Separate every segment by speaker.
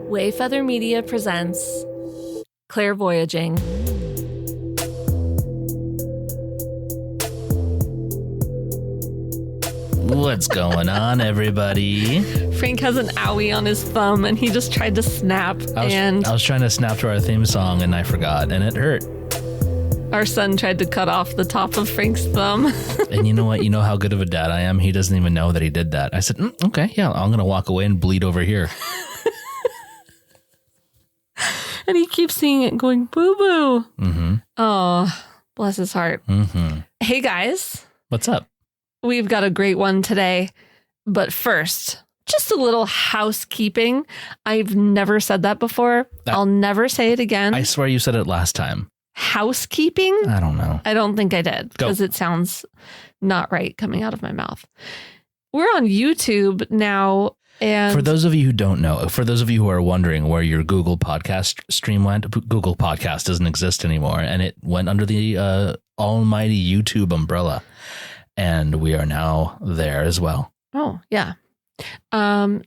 Speaker 1: Wayfeather Media presents Clairvoyaging.
Speaker 2: What's going on, everybody?
Speaker 1: Frank has an owie on his thumb and he just tried to snap.
Speaker 2: I was trying to snap to our theme song and I forgot and it hurt.
Speaker 1: Our son tried to cut off the top of Frank's thumb.
Speaker 2: And you know what? You know how good of a dad I am? He doesn't even know that he did that. I said, okay, yeah, I'm going to walk away and bleed over here.
Speaker 1: And he keeps seeing it going, boo-boo.
Speaker 2: Mm-hmm.
Speaker 1: Oh, bless his heart.
Speaker 2: Mm-hmm.
Speaker 1: Hey, guys.
Speaker 2: What's up?
Speaker 1: We've got a great one today. But first, just a little housekeeping. I've never said that before. I'll never say it again.
Speaker 2: I swear you said it last time.
Speaker 1: Housekeeping?
Speaker 2: I don't know.
Speaker 1: I don't think I did because it sounds not right coming out of my mouth. We're on YouTube now. And
Speaker 2: for those of you who don't know, for those of you who are wondering where your Google Podcast stream went, Google Podcast doesn't exist anymore. And it went under the almighty YouTube umbrella. And we are now there as well.
Speaker 1: Oh, yeah.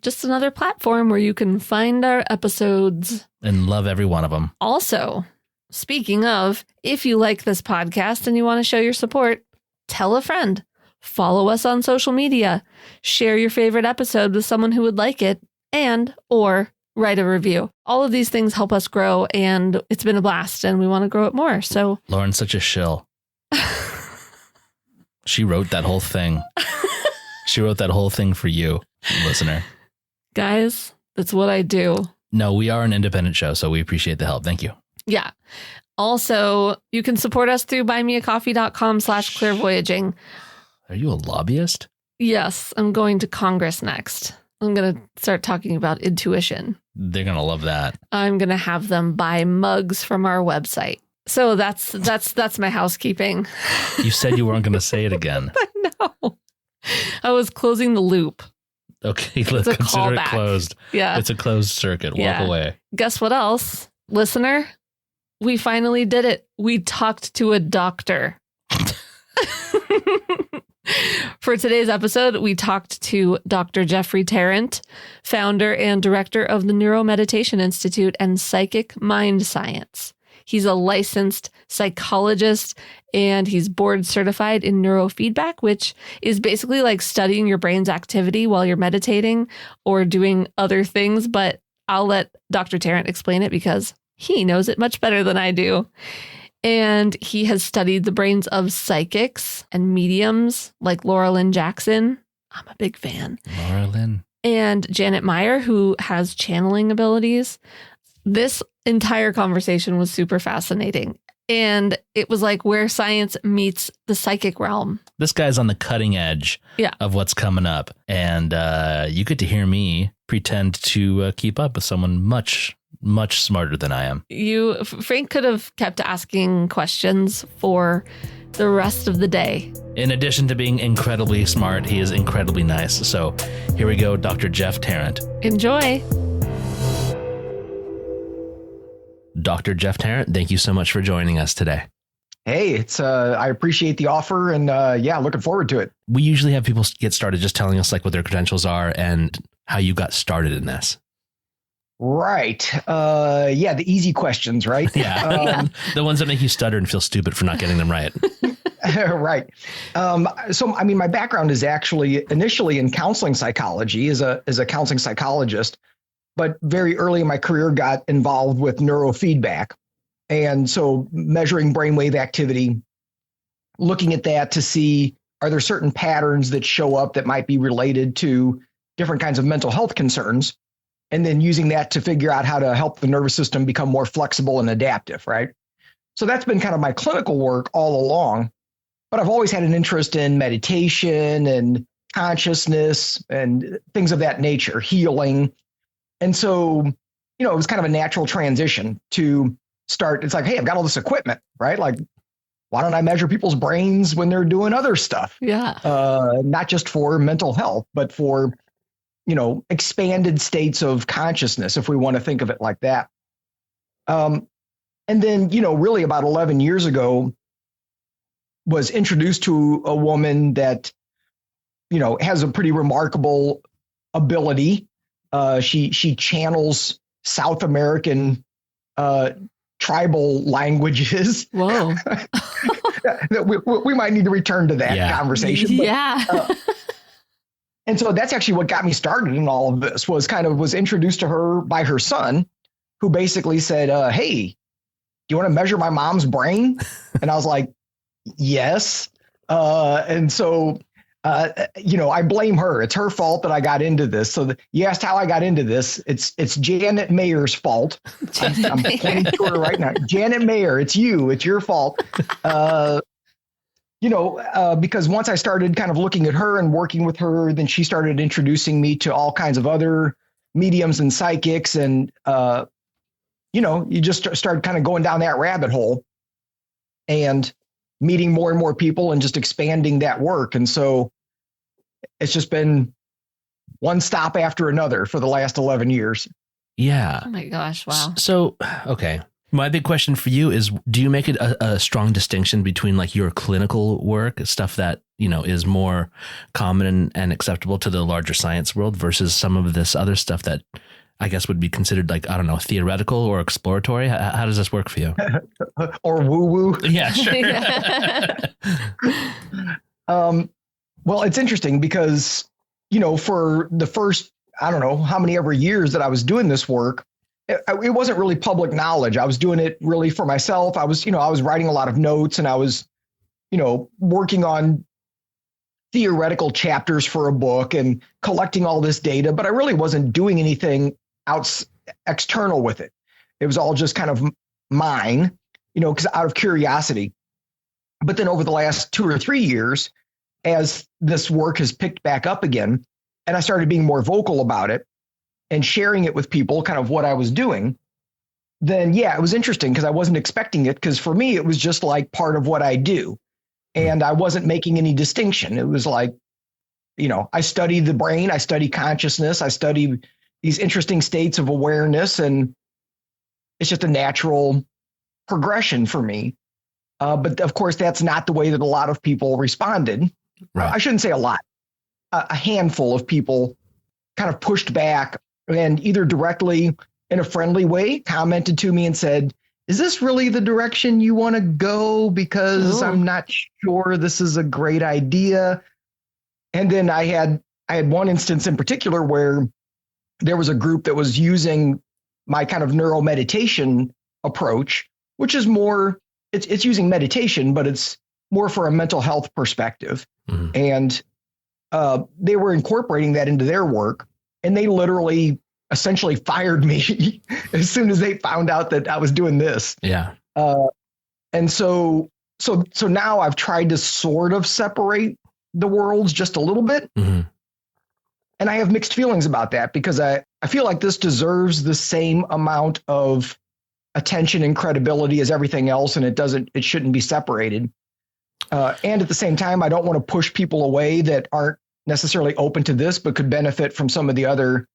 Speaker 1: Just another platform where you can find our episodes.
Speaker 2: And love every one of them.
Speaker 1: Also, speaking of, if you like this podcast and you want to show your support, tell a friend. Follow us on social media, share your favorite episode with someone who would like it, and or write a review. All of these things help us grow, and it's been a blast, and we want to grow it more. So
Speaker 2: Lauren's such a shill. She wrote that whole thing. She wrote that whole thing for you, listener.
Speaker 1: Guys, that's what I do.
Speaker 2: No, we are an independent show, so we appreciate the help. Thank you.
Speaker 1: Yeah. Also, you can support us through buymeacoffee.com/clairvoyaging.
Speaker 2: Are you a lobbyist?
Speaker 1: Yes, I'm going to Congress next. I'm going to start talking about intuition.
Speaker 2: They're going to love that.
Speaker 1: I'm going to have them buy mugs from our website. So that's my housekeeping.
Speaker 2: You said you weren't going to say it again.
Speaker 1: I know. I was closing the loop.
Speaker 2: Okay, let's consider it closed.
Speaker 1: Yeah.
Speaker 2: It's a closed circuit. Walk away.
Speaker 1: Guess what else? Listener, we finally did it. We talked to a doctor. For today's episode, we talked to Dr. Jeffrey Tarrant, founder and director of the NeuroMeditation Institute and Psychic Mind Science. He's a licensed psychologist and he's board certified in neurofeedback, which is basically like studying your brain's activity while you're meditating or doing other things. But I'll let Dr. Tarrant explain it because he knows it much better than I do. And he has studied the brains of psychics and mediums like Laura Lynne Jackson. I'm a big fan.
Speaker 2: Laura Lynne.
Speaker 1: And Janet Meyer, who has channeling abilities. This entire conversation was super fascinating. And it was like where science meets the psychic realm.
Speaker 2: This guy's on the cutting edge of what's coming up. And you get to hear me pretend to keep up with someone much smarter than I am.
Speaker 1: Frank could have kept asking questions for the rest of the day.
Speaker 2: In addition to being incredibly smart, he is incredibly nice. So here we go, Dr. Jeff Tarrant.
Speaker 1: Enjoy.
Speaker 2: Dr. Jeff Tarrant, thank you so much for joining us today.
Speaker 3: Hey, it's I appreciate the offer and looking forward to it.
Speaker 2: We usually have people get started just telling us like what their credentials are and how you got started in this.
Speaker 3: Right. The easy questions, right?
Speaker 2: Yeah. The ones that make you stutter and feel stupid for not getting them right.
Speaker 3: Right. My background is actually initially in counseling psychology as a counseling psychologist, but very early in my career got involved with neurofeedback. And so measuring brainwave activity, looking at that to see, are there certain patterns that show up that might be related to different kinds of mental health concerns? And then using that to figure out how to help the nervous system become more flexible and adaptive, right? So that's been kind of my clinical work all along. But I've always had an interest in meditation and consciousness and things of that nature, healing. And so, it was kind of a natural transition to start. It's like, hey, I've got all this equipment, right? Like, why don't I measure people's brains when they're doing other stuff?
Speaker 1: Yeah.
Speaker 3: Not just for mental health, but for expanded states of consciousness, if we want to think of it like that. And then, really about 11 years ago, was introduced to a woman that, has a pretty remarkable ability. She channels South American tribal languages.
Speaker 1: Whoa.
Speaker 3: we might need to return to that conversation. But,
Speaker 1: yeah.
Speaker 3: And so that's actually what got me started in all of this, was introduced to her by her son, who basically said, hey, do you want to measure my mom's brain? And I was like, yes. And so, I blame her. It's her fault that I got into this. So you asked how I got into this. It's Janet Mayer's fault. I'm pointing to her right now. Janet Mayer, it's you. It's your fault. Because once I started kind of looking at her and working with her, then she started introducing me to all kinds of other mediums and psychics. And, you just start kind of going down that rabbit hole and meeting more and more people and just expanding that work. And so it's just been one stop after another for the last 11 years.
Speaker 2: Yeah.
Speaker 1: Oh my gosh. Wow.
Speaker 2: So, okay. My big question for you is, do you make it a strong distinction between like your clinical work, stuff that, is more common and acceptable to the larger science world versus some of this other stuff that I guess would be considered like, I don't know, theoretical or exploratory? How does this work for you?
Speaker 3: Or woo-woo?
Speaker 2: Yeah, sure.
Speaker 3: Well, it's interesting because, for the first, I don't know how many ever years that I was doing this work, it wasn't really public knowledge. I was doing it really for myself. I was writing a lot of notes, and I was, working on theoretical chapters for a book and collecting all this data, but I really wasn't doing anything external with it. It was all just kind of mine, because out of curiosity. But then over the last 2 or 3 years, as this work has picked back up again, and I started being more vocal about it and sharing it with people, kind of what I was doing, then it was interesting because I wasn't expecting it, because for me, it was just like part of what I do. And I wasn't making any distinction. It was like, I study the brain, I study consciousness, I study these interesting states of awareness, and it's just a natural progression for me. But of course, that's not the way that a lot of people responded. Right. I shouldn't say a lot. A handful of people kind of pushed back and either directly in a friendly way commented to me and said, is this really the direction you want to go? Because I'm not sure this is a great idea. And then I had one instance in particular where there was a group that was using my kind of neuromeditation approach, which is more, it's using meditation, but it's more for a mental health perspective. Mm-hmm. And they were incorporating that into their work, and they literally essentially fired me as soon as they found out that I was doing this.
Speaker 2: Yeah.
Speaker 3: And so now I've tried to sort of separate the worlds just a little bit. Mm-hmm. And I have mixed feelings about that, because I feel like this deserves the same amount of attention and credibility as everything else, and it shouldn't be separated. And at the same time, I don't want to push people away that aren't necessarily open to this, but could benefit from some of the other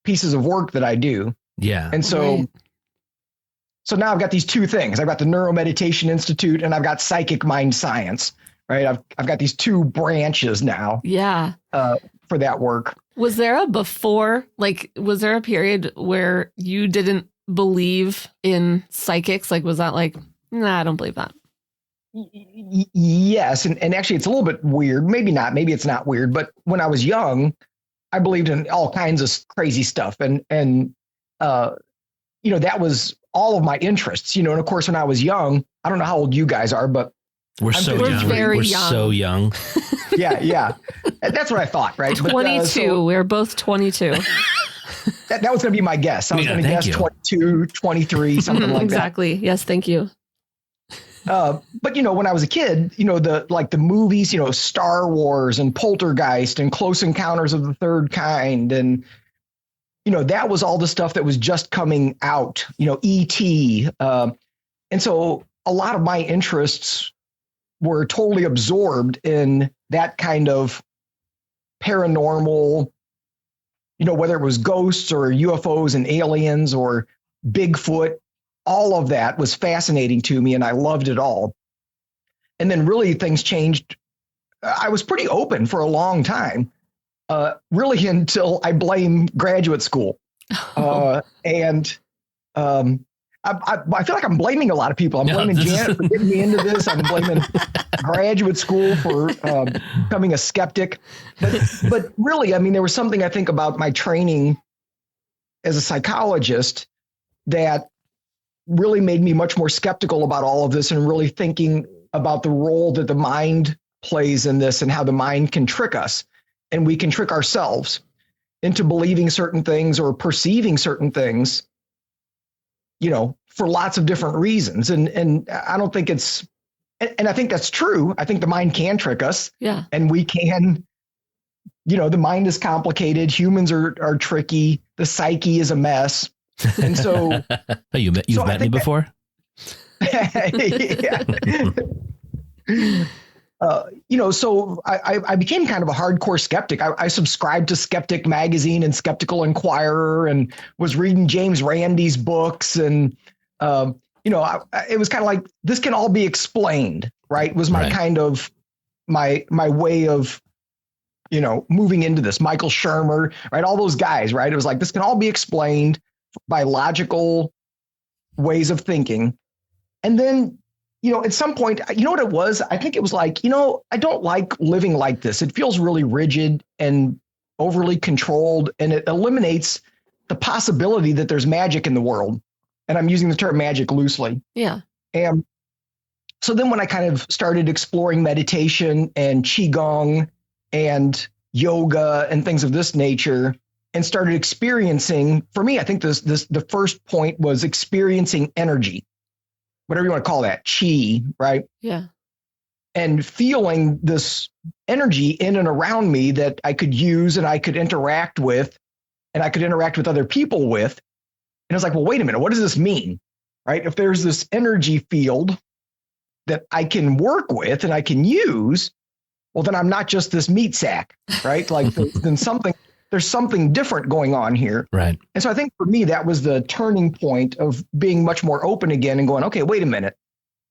Speaker 3: pieces of work that I do.
Speaker 2: Yeah.
Speaker 3: And so now I've got these two things. I've got the NeuroMeditation Institute, and I've got Psychic Mind Science, right? I've got these two branches now.
Speaker 1: Yeah.
Speaker 3: For that work.
Speaker 1: Was there was there a period where you didn't believe in psychics? Like, was that like, nah, I don't believe that?
Speaker 3: Yes. And actually, it's a little bit weird. Maybe not. Maybe it's not weird. But when I was young, I believed in all kinds of crazy stuff. And that was all of my interests, and of course, when I was young, I don't know how old you guys are, but
Speaker 2: we're
Speaker 1: very young.
Speaker 2: So young.
Speaker 3: Yeah. That's what I thought, right?
Speaker 1: 22. We're both 22.
Speaker 3: That was going to be my guess. I was going to guess 22, 23, something like
Speaker 1: exactly.
Speaker 3: that.
Speaker 1: Yes. Thank you.
Speaker 3: But when I was a kid, the movies, Star Wars and Poltergeist and Close Encounters of the Third Kind. And, that was all the stuff that was just coming out, E.T. And so a lot of my interests were totally absorbed in that kind of paranormal, whether it was ghosts or UFOs and aliens or Bigfoot. All of that was fascinating to me, and I loved it all. And then really things changed. I was pretty open for a long time, really until I blame graduate school. And I feel like I'm blaming a lot of people. I'm blaming Janet for getting me into this. I'm blaming graduate school for becoming a skeptic. But really, I mean, there was something I think about my training as a psychologist that really made me much more skeptical about all of this and really thinking about the role that the mind plays in this and how the mind can trick us. And we can trick ourselves into believing certain things or perceiving certain things, for lots of different reasons. And I don't think and I think that's true. I think the mind can trick us.
Speaker 1: Yeah.
Speaker 3: And we can, the mind is complicated. Humans are tricky. The psyche is a mess. And so
Speaker 2: you've met me before.
Speaker 3: So I became kind of a hardcore skeptic. I subscribed to Skeptic Magazine and Skeptical Inquirer and was reading James Randi's books. And, it was kind of like, this can all be explained, right? Was my kind of my way of, moving into this. Michael Shermer, right? All those guys, right? It was like, this can all be explained by logical ways of thinking. And then, at some point, what it was? I think it was like, I don't like living like this. It feels really rigid and overly controlled, and it eliminates the possibility that there's magic in the world. And I'm using the term magic loosely.
Speaker 1: Yeah.
Speaker 3: And so then when I kind of started exploring meditation and Qigong and yoga and things of this nature, and started experiencing, for me, I think the first point was experiencing energy, whatever you want to call that, chi, right?
Speaker 1: Yeah.
Speaker 3: And feeling this energy in and around me that I could use and I could interact with, and I could interact with other people with. And I was like, well, wait a minute, what does this mean? Right? If there's this energy field that I can work with and I can use, well, then I'm not just this meat sack, right? Like then there's something different going on here.
Speaker 2: Right.
Speaker 3: And so I think for me, that was the turning point of being much more open again and going, okay, wait a minute.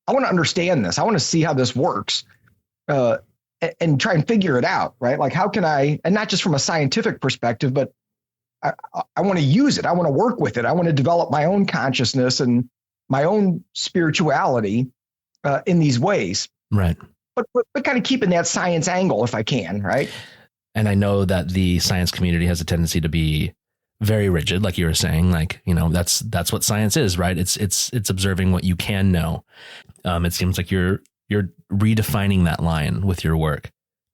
Speaker 3: I want to understand this. I want to see how this works and try and figure it out, right? Like how can I, and not just from a scientific perspective, but I want to use it. I want to work with it. I want to develop my own consciousness and my own spirituality in these ways.
Speaker 2: Right.
Speaker 3: But kind of keeping that science angle if I can, right?
Speaker 2: And I know that the science community has a tendency to be very rigid, like you were saying, like, that's what science is, right? It's observing what you can know. It seems like you're redefining that line with your work,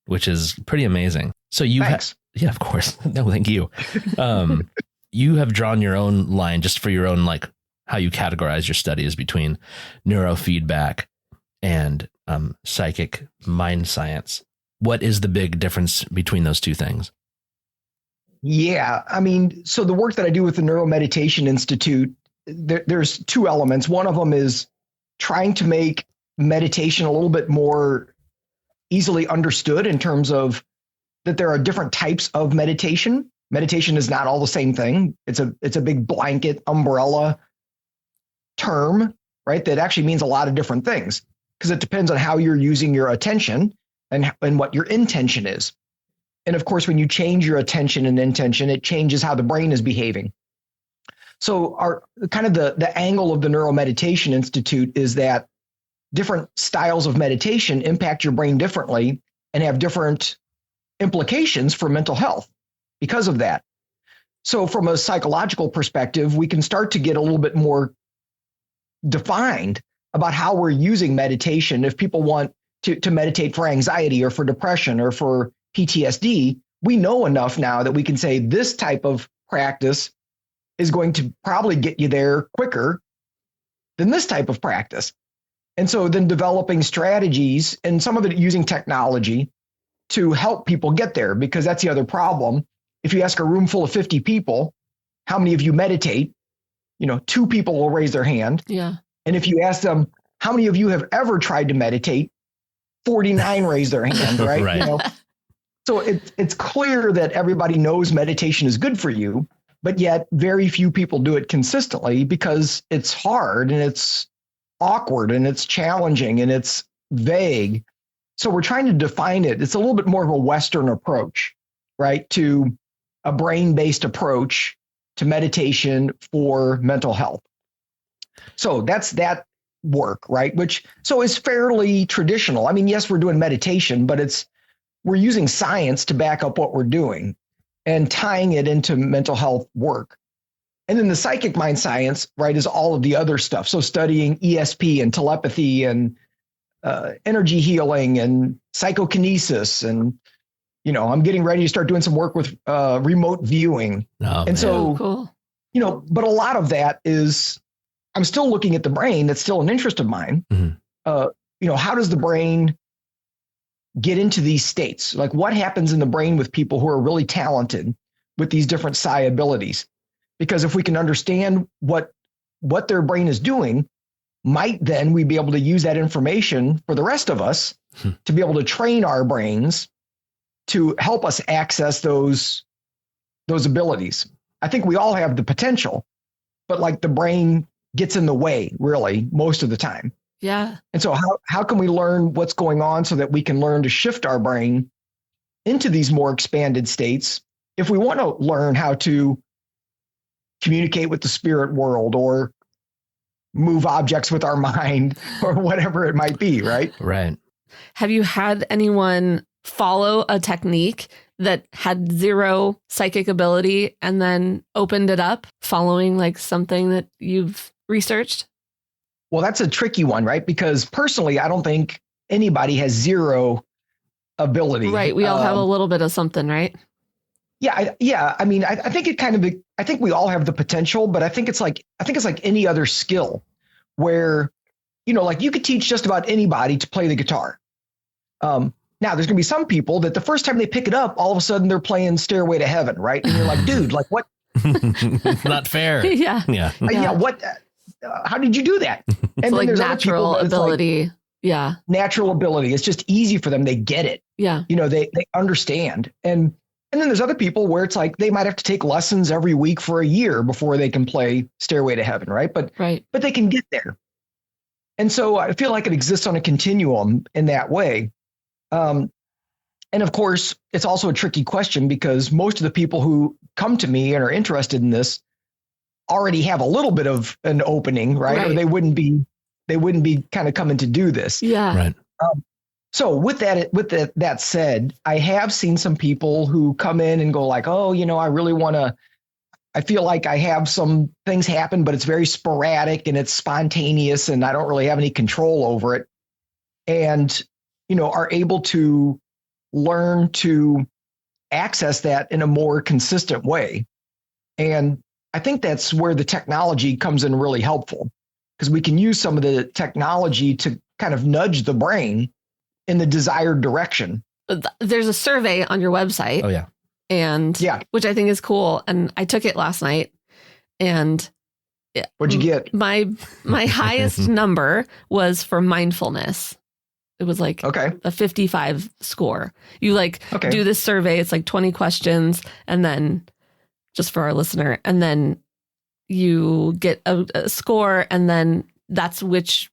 Speaker 2: which is pretty amazing. So yeah, of course. No, thank you. You have drawn your own line just for your own, like how you categorize your studies between neurofeedback and psychic mind science. What is the big difference between those two things?
Speaker 3: Yeah, I mean, so the work that I do with the NeuroMeditation Institute, there's two elements. One of them is trying to make meditation a little bit more easily understood in terms of that there are different types of meditation. Meditation is not all the same thing. It's a big blanket umbrella term, right? That actually means a lot of different things because it depends on how you're using your attention and what your intention is. And of course, when you change your attention and intention, it changes how the brain is behaving. So our kind of the angle of the NeuroMeditation Institute is that different styles of meditation impact your brain differently and have different implications for mental health because of that. So from a psychological perspective, we can start to get a little bit more defined about how we're using meditation. If people want to meditate for anxiety or for depression or for PTSD, we know enough now that we can say this type of practice is going to probably get you there quicker than this type of practice. And so then developing strategies and some of it using technology to help people get there, because that's the other problem. If you ask a room full of 50 people, how many of you meditate? 2 people will raise their hand.
Speaker 1: Yeah.
Speaker 3: And if you ask them, how many of you have ever tried to meditate? 49 raise their hand, right?
Speaker 2: Right.
Speaker 3: So it's clear that everybody knows meditation is good for you, but yet very few people do it consistently because it's hard and it's awkward and it's challenging and it's vague. So we're trying to define it. It's a little bit more of a Western approach, right? To a brain-based approach to meditation for mental health. So that's that work, right? Which so is fairly traditional. I mean, yes, we're doing meditation, but we're using science to back up what we're doing and tying it into mental health work. And then the psychic mind science, right, is all of the other stuff. So studying ESP and telepathy and energy healing and psychokinesis. And, I'm getting ready to start doing some work with remote viewing.
Speaker 2: Oh,
Speaker 3: and so,
Speaker 1: cool.
Speaker 3: But a lot of that is, I'm still looking at the brain. That's still an interest of mine.
Speaker 2: Mm-hmm.
Speaker 3: How does the brain get into these states? Like what happens in the brain with people who are really talented with these different psi abilities? Because if we can understand what their brain is doing, might then we be able to use that information for the rest of us to be able to train our brains to help us access those abilities. I think we all have the potential, but like the brain gets in the way really most of the time.
Speaker 1: Yeah.
Speaker 3: And so how can we learn what's going on so that we can learn to shift our brain into these more expanded states if we want to learn how to communicate with the spirit world or move objects with our mind or whatever it might be, right?
Speaker 2: Right.
Speaker 1: Have you had anyone follow a technique that had zero psychic ability and then opened it up following like something that you've researched?
Speaker 3: Well, that's a tricky one, right? Because personally, I don't think anybody has zero ability.
Speaker 1: Right. We all have a little bit of something, right?
Speaker 3: Yeah. I mean, I think I think we all have the potential, but I think it's like any other skill where, like you could teach just about anybody to play the guitar. Now there's gonna be some people that the first time they pick it up, all of a sudden they're playing Stairway to Heaven, right? And you're like, dude, like what?
Speaker 2: Not fair.
Speaker 1: Yeah.
Speaker 3: Yeah. What? How did you do that? And
Speaker 1: so like natural ability. Like
Speaker 3: natural ability. It's just easy for them. They get it.
Speaker 1: Yeah.
Speaker 3: They understand. And then there's other people where it's like they might have to take lessons every week for a year before they can play Stairway to Heaven, right? But they can get there. And so I feel like it exists on a continuum in that way. And of course, it's also a tricky question because most of the people who come to me and are interested in this already have a little bit of an opening, right? Or they wouldn't be kind of coming to do this.
Speaker 1: Yeah.
Speaker 2: Right.
Speaker 3: So with that said, I have seen some people who come in and go like, oh, I feel like I have some things happen, but it's very sporadic and it's spontaneous and I don't really have any control over it. And, are able to learn to access that in a more consistent way. And I think that's where the technology comes in really helpful because we can use some of the technology to kind of nudge the brain in the desired direction.
Speaker 1: There's a survey on your website.
Speaker 2: Oh, yeah.
Speaker 1: And which I think is cool. And I took it last night. And
Speaker 3: what'd you get?
Speaker 1: My highest number was for mindfulness. It was like a 55 score. You do this survey. It's like 20 questions. And then just for our listener, and then you get a score. And then that's which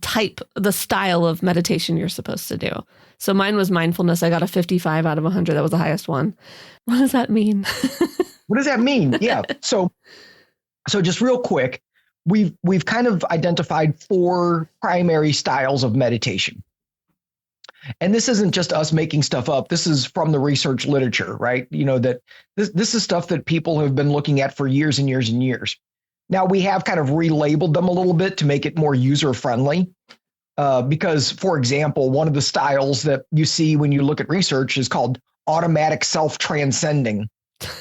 Speaker 1: type, the style of meditation you're supposed to do. So mine was mindfulness. I got a 55 out of 100. That was the highest one. What does that mean?
Speaker 3: What does that mean? Yeah. So just real quick, we've kind of identified 4 primary styles of meditation. And this isn't just us making stuff up. This is from the research literature, right? That this is stuff that people have been looking at for years and years and years. Now we have kind of relabeled them a little bit to make it more user friendly. Because, for example, one of the styles that you see when you look at research is called automatic self-transcending,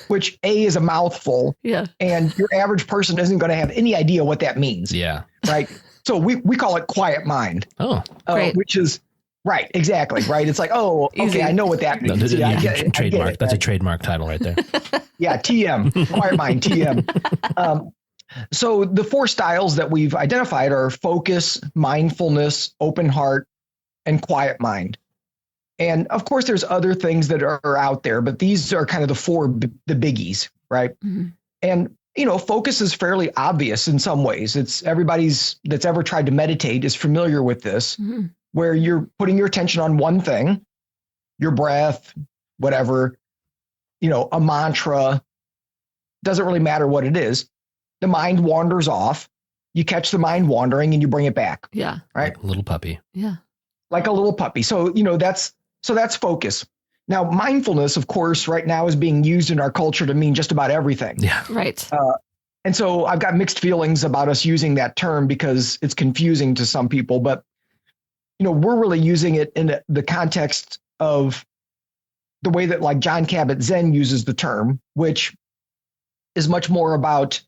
Speaker 3: which is a mouthful.
Speaker 1: Yeah. And
Speaker 3: your average person isn't going to have any idea what that means.
Speaker 2: Yeah.
Speaker 3: Right. So we call it quiet mind.
Speaker 2: Oh,
Speaker 3: which is right. Exactly. Right. It's like, oh, okay.
Speaker 1: Easy.
Speaker 3: I know what that means.
Speaker 2: Trademark. That's a trademark title right there.
Speaker 3: Yeah. TM. Quiet mind. TM. So the 4 styles that we've identified are focus, mindfulness, open heart, and quiet mind. And of course, there's other things that are out there, but these are kind of the 4 the biggies, right? Mm-hmm. And, focus is fairly obvious in some ways. It's everybody's that's ever tried to meditate is familiar with this, where you're putting your attention on one thing, your breath, whatever, a mantra, Doesn't really matter what it is. The mind wanders off. You catch the mind wandering and you bring it back.
Speaker 1: Yeah.
Speaker 3: Right.
Speaker 2: Like a little puppy.
Speaker 1: Yeah.
Speaker 3: Like a little puppy. So, that's focus. Now, mindfulness, of course, right now is being used in our culture to mean just about everything.
Speaker 2: Yeah.
Speaker 1: Right.
Speaker 3: And so I've got mixed feelings about us using that term because it's confusing to some people, but, we're really using it in the context of the way that like John Kabat-Zinn uses the term, which is much more about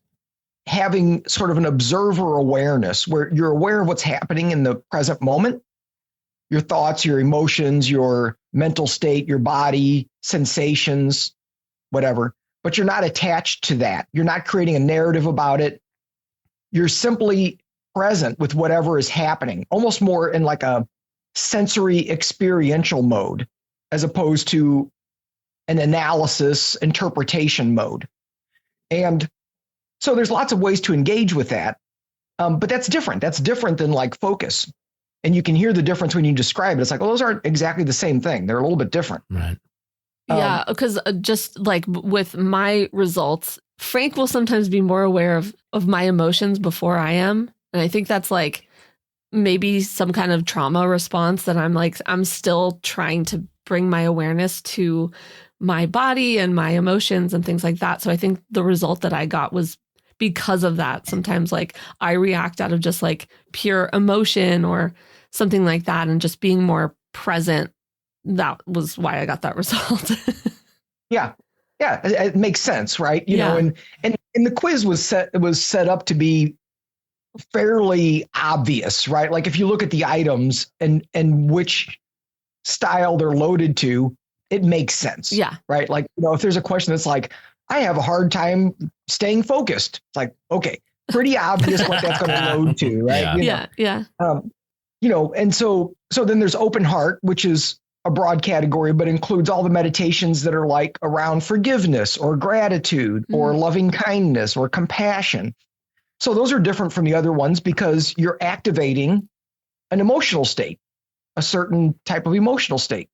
Speaker 3: having sort of an observer awareness where you're aware of what's happening in the present moment, your thoughts, your emotions, your mental state, your body, sensations, whatever, but you're not attached to that. You're not creating a narrative about it. You're simply present with whatever is happening, almost more in like a sensory experiential mode, as opposed to an analysis interpretation mode. And so there's lots of ways to engage with that. But that's different. That's different than like focus. And you can hear the difference when you describe it. It's like, well, those aren't exactly the same thing. They're a little bit different.
Speaker 2: Right.
Speaker 1: Yeah, because just like with my results, Frank will sometimes be more aware of my emotions before I am. And I think that's like maybe some kind of trauma response that I'm still trying to bring my awareness to my body and my emotions and things like that. So I think the result that I got was because of that. Sometimes like I react out of just like pure emotion or something like that, and just being more present. That was why I got that result.
Speaker 3: Yeah. It makes sense, right? You know, and the quiz was set up to be fairly obvious, right? Like if you look at the items and which style they're loaded to, it makes sense.
Speaker 1: Yeah.
Speaker 3: Right. Like, if there's a question that's like, I have a hard time staying focused. It's like, okay, pretty obvious what that's going to load to, right?
Speaker 1: Yeah.
Speaker 3: And so then there's open heart, which is a broad category, but includes all the meditations that are like around forgiveness or gratitude or loving kindness or compassion. So those are different from the other ones because you're activating an emotional state, a certain type of emotional state.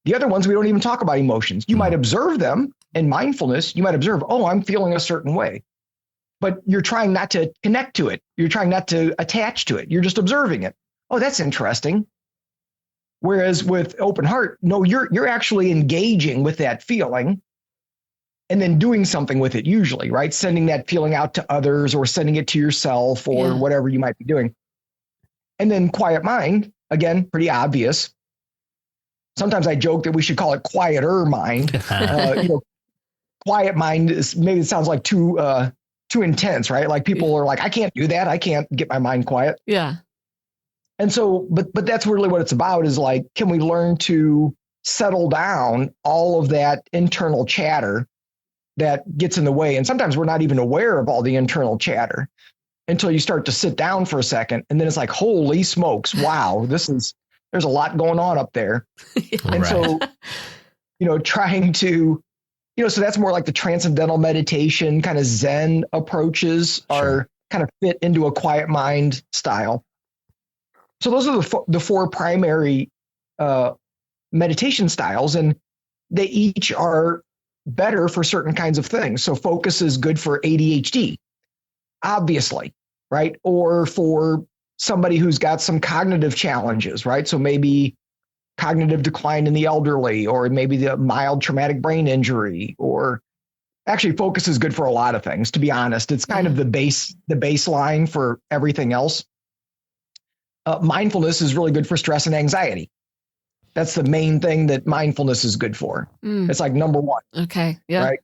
Speaker 3: The other ones, we don't even talk about emotions. You might observe them in mindfulness. You might observe, oh, I'm feeling a certain way, but you're trying not to connect to it. You're trying not to attach to it. You're just observing it. Oh, that's interesting. Whereas with open heart, no, you're actually engaging with that feeling and then doing something with it usually, right? Sending that feeling out to others or sending it to yourself or whatever you might be doing. And then quiet mind, again, pretty obvious. Sometimes I joke that we should call it quieter mind. Quiet mind is, maybe it sounds like too intense, right? Like people are like, I can't do that. I can't get my mind quiet.
Speaker 1: Yeah.
Speaker 3: And so, but that's really what it's about is like, can we learn to settle down all of that internal chatter that gets in the way? And sometimes we're not even aware of all the internal chatter until you start to sit down for a second. And then it's like, holy smokes, wow, there's a lot going on up there. And so, trying to, so that's more like the transcendental meditation kind of Zen approaches are kind of fit into a quiet mind style. So those are the four primary meditation styles, and they each are better for certain kinds of things. So focus is good for ADHD, obviously, right? Or for somebody who's got some cognitive challenges, right? So maybe cognitive decline in the elderly, or maybe the mild traumatic brain injury, or actually focus is good for a lot of things, to be honest. It's kind of the baseline for everything else. Mindfulness is really good for stress and anxiety. That's the main thing that mindfulness is good for. It's like number one.
Speaker 1: Okay. Yeah.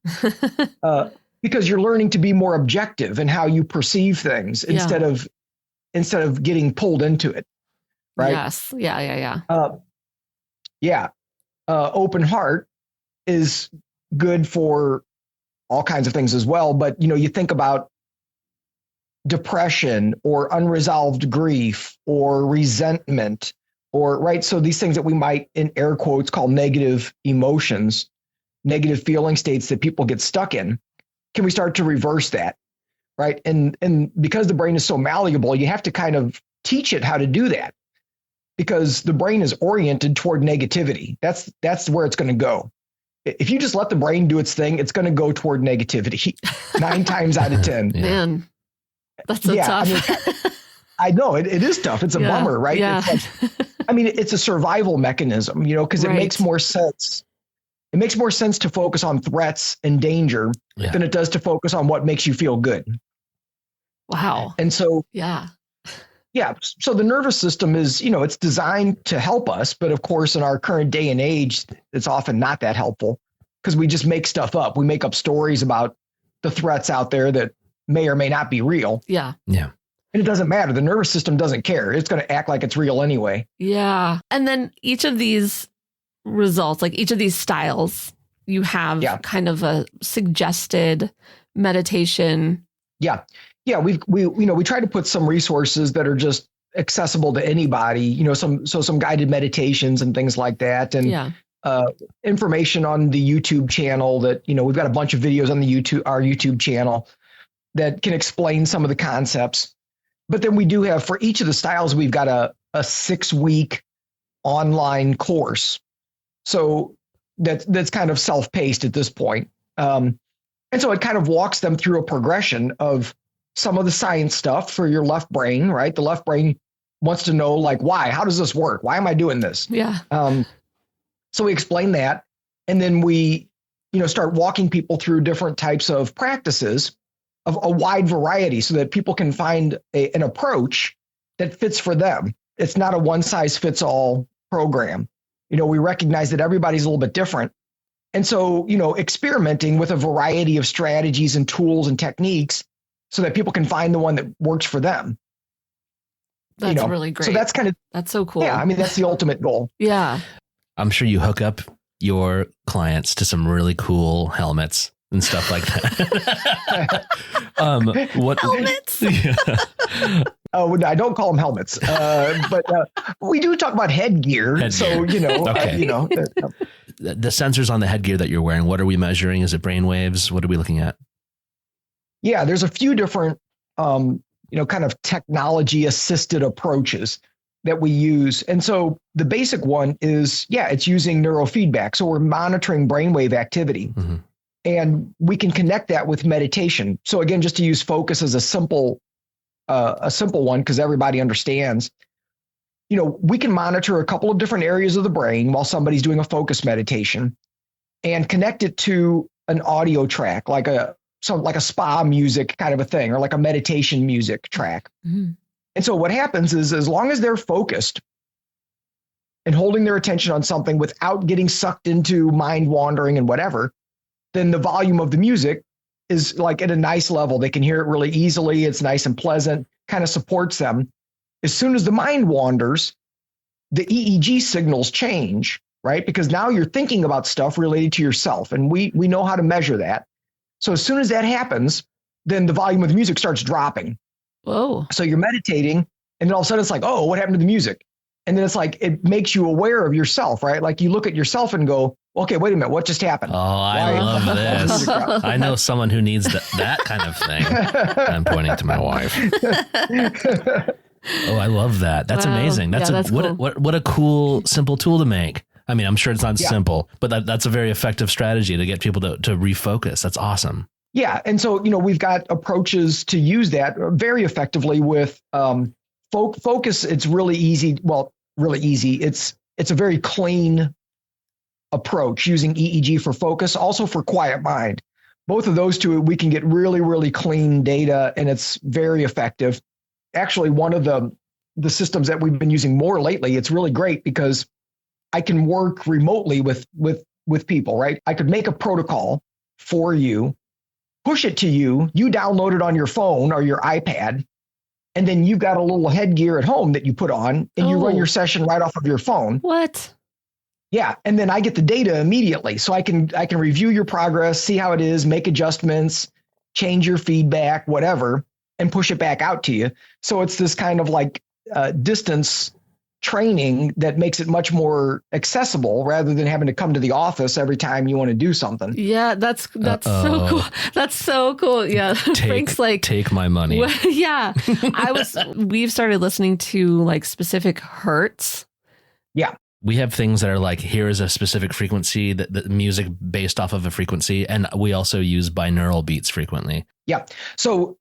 Speaker 3: Right. Because you're learning to be more objective in how you perceive things instead of getting pulled into it. Right.
Speaker 1: Yes. Yeah.
Speaker 3: Open heart is good for all kinds of things as well. But, you think about depression or unresolved grief or resentment or right. So these things that we might in air quotes call negative emotions, negative feeling states that people get stuck in. Can we start to reverse that? Right. And because the brain is so malleable, you have to kind of teach it how to do that because the brain is oriented toward negativity. That's where it's going to go. if you just let the brain do its thing, it's going to go toward negativity 9 times out of 10.
Speaker 2: Yeah.
Speaker 1: Man, that's so tough.
Speaker 3: I know it is tough. It's a bummer, right?
Speaker 1: Yeah.
Speaker 3: It's a survival mechanism, because it makes more sense. It makes more sense to focus on threats and danger than it does to focus on what makes you feel good.
Speaker 1: Wow.
Speaker 3: And so,
Speaker 1: yeah.
Speaker 3: So the nervous system is, it's designed to help us. But of course, in our current day and age, it's often not that helpful because we just make stuff up. We make up stories about the threats out there that may or may not be real.
Speaker 1: Yeah.
Speaker 2: Yeah.
Speaker 3: And it doesn't matter. The nervous system doesn't care. It's going to act like it's real anyway.
Speaker 1: Yeah. And then each of these results, like each of these styles, you have kind of a suggested meditation.
Speaker 3: Yeah. Yeah. We try to put some resources that are just accessible to anybody, some guided meditations and things like that. And information on the YouTube channel that, we've got a bunch of videos on our YouTube channel that can explain some of the concepts. But then we do have, for each of the styles, we've got a 6-week online course. So that's kind of self-paced at this point. And so it kind of walks them through a progression of some of the science stuff for your left brain, right? The left brain wants to know, like, why? How does this work? Why am I doing this?
Speaker 1: Yeah.
Speaker 3: So we explain that. And then we, start walking people through different types of practices of a wide variety so that people can find an approach that fits for them. It's not a one-size-fits-all program. We recognize that everybody's a little bit different. And so, experimenting with a variety of strategies and tools and techniques so that people can find the one that works for them.
Speaker 1: That's really great.
Speaker 3: So
Speaker 1: that's so cool.
Speaker 3: Yeah. That's the ultimate goal.
Speaker 1: Yeah.
Speaker 2: I'm sure you hook up your clients to some really cool helmets and stuff like that. What
Speaker 1: helmets?
Speaker 2: Yeah.
Speaker 3: Oh, I don't call them helmets, but we do talk about headgear.
Speaker 2: Headgear.
Speaker 3: So,
Speaker 2: Okay. The sensors on the headgear that you're wearing, what are we measuring? Is it brain waves? What are we looking at?
Speaker 3: Yeah, there's a few different, kind of technology assisted approaches that we use. And so the basic one is, it's using neurofeedback. So we're monitoring brainwave activity. Mm-hmm. And we can connect that with meditation. So again, just to use focus as a simple one, because everybody understands, we can monitor a couple of different areas of the brain while somebody's doing a focus meditation and connect it to an audio track, like a spa music kind of a thing, or like a meditation music track. Mm-hmm. And so what happens is, as long as they're focused and holding their attention on something without getting sucked into mind wandering and whatever, then the volume of the music is like at a nice level. They can hear it really easily. It's nice and pleasant, kind of supports them. As soon as the mind wanders, the EEG signals change, right? Because now you're thinking about stuff related to yourself. And we know how to measure that. So as soon as that happens, then the volume of the music starts dropping.
Speaker 1: Whoa. So
Speaker 3: you're meditating and then all of a sudden it's like, oh, what happened to the music? And then it's like, it makes you aware of yourself, right? Like you look at yourself and go, okay, wait a minute, what just happened?
Speaker 2: Oh, I love this. I know someone who needs that kind of thing. I'm pointing to my wife. Oh, I love that. That's amazing. That's cool. What a cool, simple tool to make. I mean, I'm sure it's not simple, but that's a very effective strategy to get people to refocus. That's awesome.
Speaker 3: Yeah. And so, we've got approaches to use that very effectively with focus. It's really easy. Well, really easy. It's a very clean approach using EEG for focus, also for quiet mind. Both of those two, we can get really, really clean data, and it's very effective. Actually, one of the systems that we've been using more lately, it's really great because I can work remotely with people, right? I could make a protocol for you, push it to you, you download it on your phone or your iPad, and then you've got a little headgear at home that you put on and you run your session right off of your phone.
Speaker 1: What?
Speaker 3: Yeah. And then I get the data immediately. So I can review your progress, see how it is, make adjustments, change your feedback, whatever, and push it back out to you. So it's this kind of like distance training that makes it much more accessible rather than having to come to the office every time you want to do something.
Speaker 1: Yeah, that's so cool. That's so cool. Yeah. Frank's like,
Speaker 2: take my money.
Speaker 1: Yeah. We've started listening to like specific hertz.
Speaker 3: Yeah.
Speaker 2: We have things that are like, here is a specific frequency, that music based off of a frequency. And we also use binaural beats frequently.
Speaker 3: Yeah. So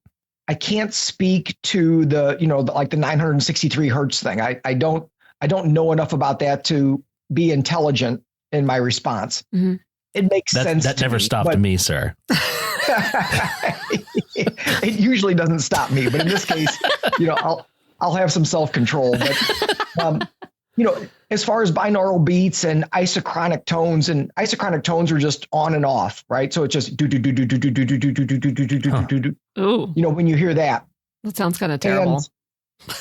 Speaker 3: I can't speak to the 963 hertz thing. I don't know enough about that to be intelligent in my response.
Speaker 1: Mm-hmm.
Speaker 3: It makes sense.
Speaker 2: That never stopped me, sir.
Speaker 3: It usually doesn't stop me, but in this case, I'll have some self-control. But as far as binaural beats and isochronic tones are just on and off, right? So it's just do do do do do do do do do do do do do do do.
Speaker 1: Ooh.
Speaker 3: When you hear that.
Speaker 1: That sounds kind of terrible.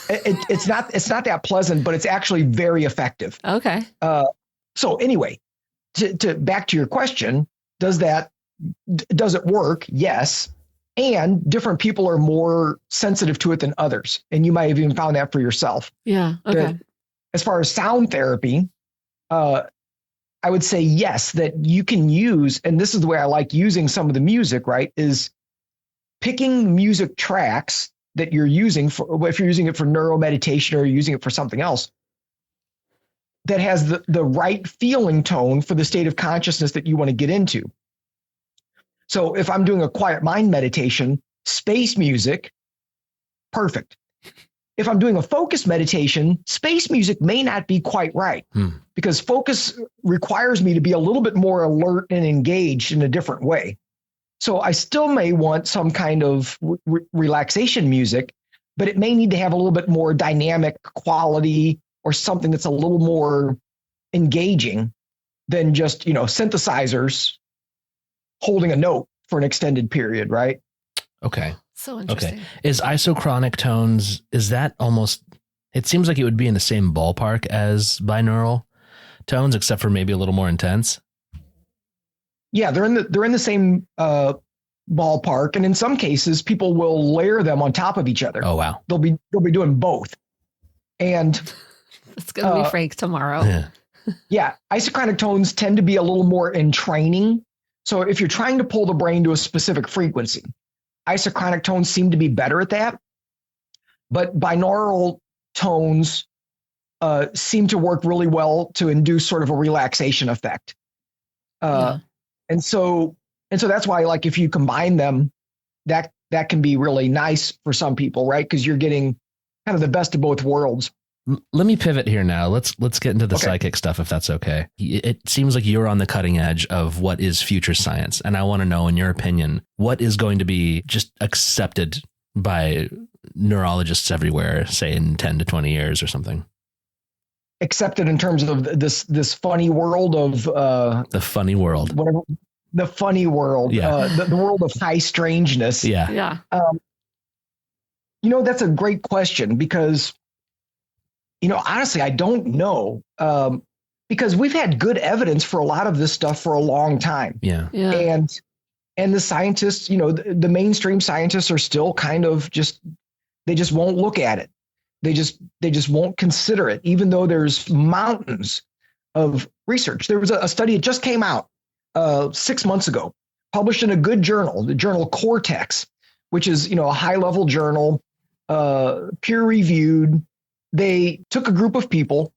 Speaker 3: It's not that pleasant, but it's actually very effective.
Speaker 1: Okay.
Speaker 3: So anyway, to back to your question, does it work? Yes. And different people are more sensitive to it than others. And you might have even found that for yourself.
Speaker 1: Yeah. Okay.
Speaker 3: As far as sound therapy, I would say yes, that you can use, and this is the way I like using some of the music, right, is picking music tracks that you're using for, if you're using it for neuromeditation or you're using it for something else, that has the right feeling tone for the state of consciousness that you want to get into. So if I'm doing a quiet mind meditation, space music, perfect. If I'm doing a focus meditation, space music may not be quite right because focus requires me to be a little bit more alert and engaged in a different way. So I still may want some kind of relaxation music, but it may need to have a little bit more dynamic quality or something that's a little more engaging than just, synthesizers holding a note for an extended period, right?
Speaker 2: Okay.
Speaker 1: So interesting.
Speaker 2: Okay. Is isochronic tones, is that almost, it seems like it would be in the same ballpark as binaural tones, except for maybe a little more intense?
Speaker 3: Yeah, they're in the same ballpark. And in some cases, people will layer them on top of each other.
Speaker 2: Oh, wow.
Speaker 3: They'll be doing both. And
Speaker 1: it's going to be Frank tomorrow.
Speaker 2: Yeah.
Speaker 3: Yeah. Isochronic tones tend to be a little more entraining. So if you're trying to pull the brain to a specific frequency, isochronic tones seem to be better at that. But binaural tones seem to work really well to induce sort of a relaxation effect. And so that's why, like, if you combine them, that can be really nice for some people, right? Because you're getting kind of the best of both worlds.
Speaker 2: Let me pivot here now. Let's get into the psychic stuff, if that's okay. It seems like you're on the cutting edge of what is future science. And I want to know, in your opinion, what is going to be just accepted by neurologists everywhere, say in 10 to 20 years or something?
Speaker 3: Accepted in terms of this funny world of
Speaker 2: the funny world.
Speaker 3: Whatever. The funny world.
Speaker 2: Yeah.
Speaker 3: The world of high strangeness.
Speaker 2: Yeah.
Speaker 1: Yeah.
Speaker 3: That's a great question because, honestly, I don't know, because we've had good evidence for a lot of this stuff for a long time.
Speaker 2: Yeah.
Speaker 3: And the scientists, the mainstream scientists are still kind of they just won't look at it. They just won't consider it, even though there's mountains of research. There was a study that just came out 6 months ago, published in a good journal, the journal Cortex, which is, a high level journal, peer reviewed. They took a group of people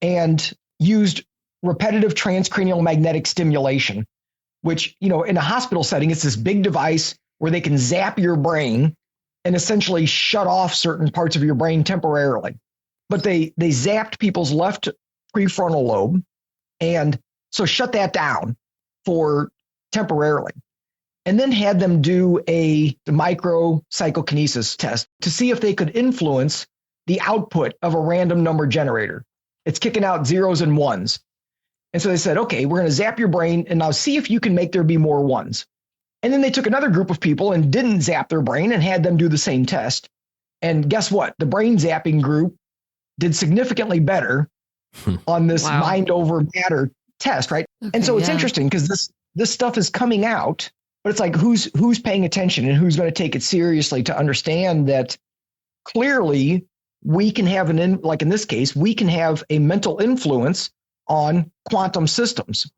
Speaker 3: and used repetitive transcranial magnetic stimulation, which, in a hospital setting, it's this big device where they can zap your brain and essentially shut off certain parts of your brain temporarily. But they zapped people's left prefrontal lobe and so shut that down for temporarily. And then had them do a micro psychokinesis test to see if they could influence the output of a random number generator. It's kicking out zeros and ones. And so they said, okay, we're going to zap your brain and now see if you can make there be more ones. And then they took another group of people and didn't zap their brain and had them do the same test. And guess what? The brain zapping group did significantly better on this mind over matter test, right? Okay, and so it's interesting because this stuff is coming out, but it's like who's paying attention and who's going to take it seriously to understand that clearly we can have like in this case, we can have a mental influence on quantum systems.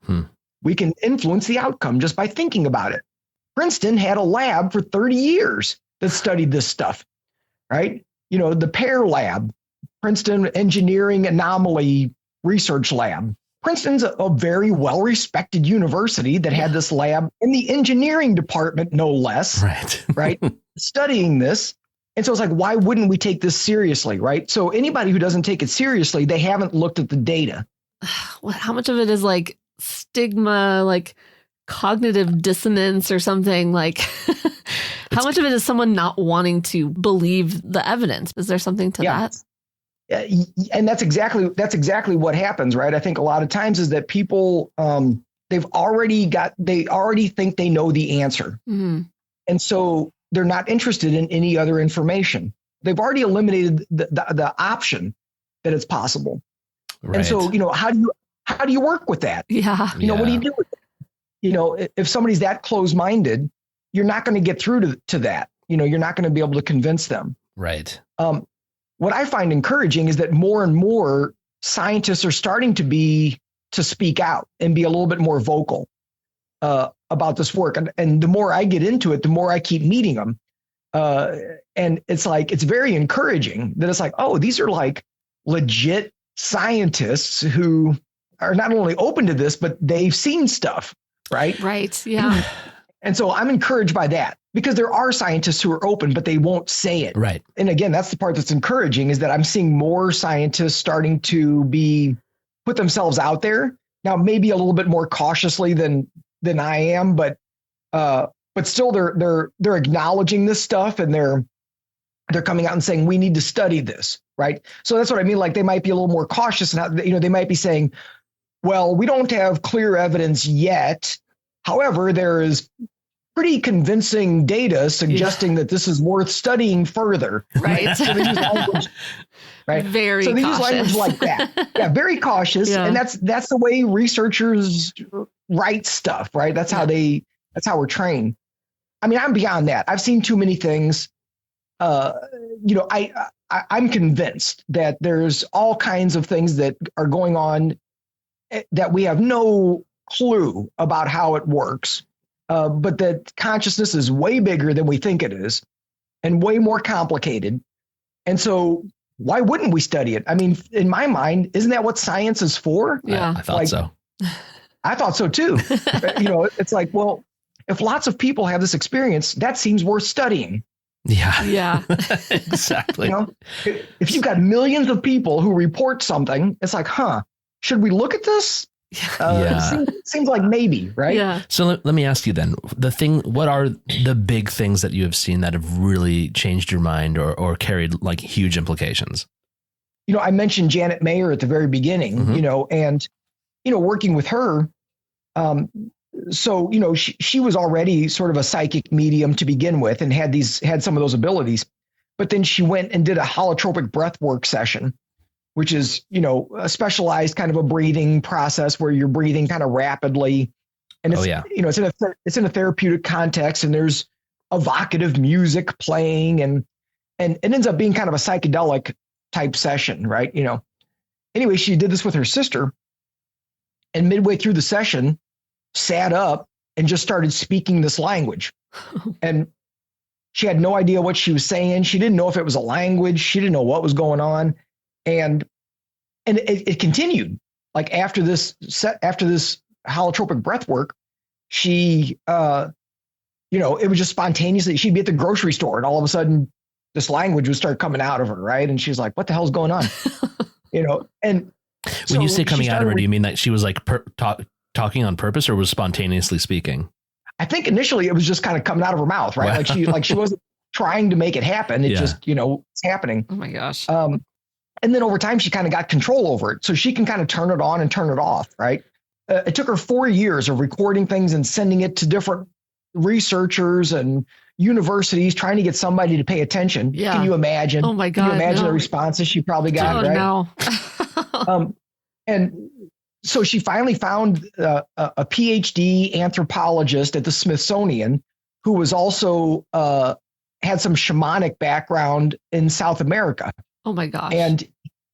Speaker 3: We can influence the outcome just by thinking about it. Princeton had a lab for 30 years that studied this stuff, right? The PAIR lab, Princeton Engineering Anomaly research lab. Princeton's a very well-respected university that had this lab in the engineering department, no less, right? Studying this. And so it's like, why wouldn't we take this seriously, right? So anybody who doesn't take it seriously, they haven't looked at the data.
Speaker 1: How much of it is like stigma, like cognitive dissonance or something? Like, how much of it is someone not wanting to believe the evidence? Is there something to that?
Speaker 3: And that's exactly what happens, right? I think a lot of times is that people, they already think they know the answer. Mm-hmm. And so they're not interested in any other information. They've already eliminated the option that it's possible. Right. And so, how do you work with that?
Speaker 1: Yeah.
Speaker 3: What do you do with it? If somebody's that closed-minded, you're not going to get through to that. You're not going to be able to convince them.
Speaker 2: Right.
Speaker 3: What I find encouraging is that more and more scientists are starting to speak out and be a little bit more vocal about this work. And the more I get into it, the more I keep meeting them. And it's very encouraging that it's like, oh, these are like legit scientists who are not only open to this, but they've seen stuff, right?
Speaker 1: Right. Yeah.
Speaker 3: And so I'm encouraged by that because there are scientists who are open, but they won't say it.
Speaker 2: Right.
Speaker 3: And again, that's the part that's encouraging is that I'm seeing more scientists starting to put themselves out there now, maybe a little bit more cautiously than I am, but still they're acknowledging this stuff and they're coming out and saying, we need to study this. Right. So that's what I mean. Like they might be a little more cautious and they might be saying, well, we don't have clear evidence yet. However, there is pretty convincing data suggesting that this is worth studying further.
Speaker 1: Right.
Speaker 3: So they use language, right.
Speaker 1: Very
Speaker 3: so they
Speaker 1: cautious.
Speaker 3: use language like that. Yeah. Very cautious. Yeah. And that's the way researchers write stuff, right? That's how we're trained. I mean, I'm beyond that. I've seen too many things. I'm convinced that there's all kinds of things that are going on that we have no clue about how it works, but that consciousness is way bigger than we think it is and way more complicated. And so why wouldn't we study it? I mean, in my mind, isn't that what science is for?
Speaker 1: Yeah,
Speaker 2: I thought so.
Speaker 3: I thought so too. It's like, well, if lots of people have this experience, that seems worth studying.
Speaker 2: Yeah. Exactly.
Speaker 3: If you've got millions of people who report something, it's like, should we look at this? Seems like maybe, right?
Speaker 1: Yeah.
Speaker 2: So let me ask you then, what are the big things that you have seen that have really changed your mind or carried like huge implications?
Speaker 3: I mentioned Janet Mayer at the very beginning, mm-hmm. And working with her, so, she was already sort of a psychic medium to begin with and had some of those abilities. But then she went and did a holotropic breathwork session, which is, a specialized kind of a breathing process where you're breathing kind of rapidly. And it's, it's in a therapeutic context and there's evocative music playing and it ends up being kind of a psychedelic type session, right? Anyway, she did this with her sister and midway through the session, sat up and just started speaking this language. And she had no idea what she was saying. She didn't know if it was a language. She didn't know what was going on. And it continued. Like after this holotropic breath work, she, it was just spontaneously, she'd be at the grocery store and all of a sudden this language would start coming out of her. Right. And she's like, what the hell's going on? And
Speaker 2: when you say coming out of her, do you mean that she was like talking on purpose or was spontaneously speaking?
Speaker 3: I think initially it was just kind of coming out of her mouth, right? Wow. Like she wasn't trying to make it happen. It just, it's happening.
Speaker 1: Oh my gosh.
Speaker 3: And then over time, she kind of got control over it. So she can kind of turn it on and turn it off, right? It took her 4 years of recording things and sending it to different researchers and universities, trying to get somebody to pay attention. Yeah. Can you imagine?
Speaker 1: Oh my God.
Speaker 3: Can you imagine the responses she probably got, right?
Speaker 1: No.
Speaker 3: And so she finally found a PhD anthropologist at the Smithsonian who was also had some shamanic background in South America.
Speaker 1: Oh my gosh.
Speaker 3: And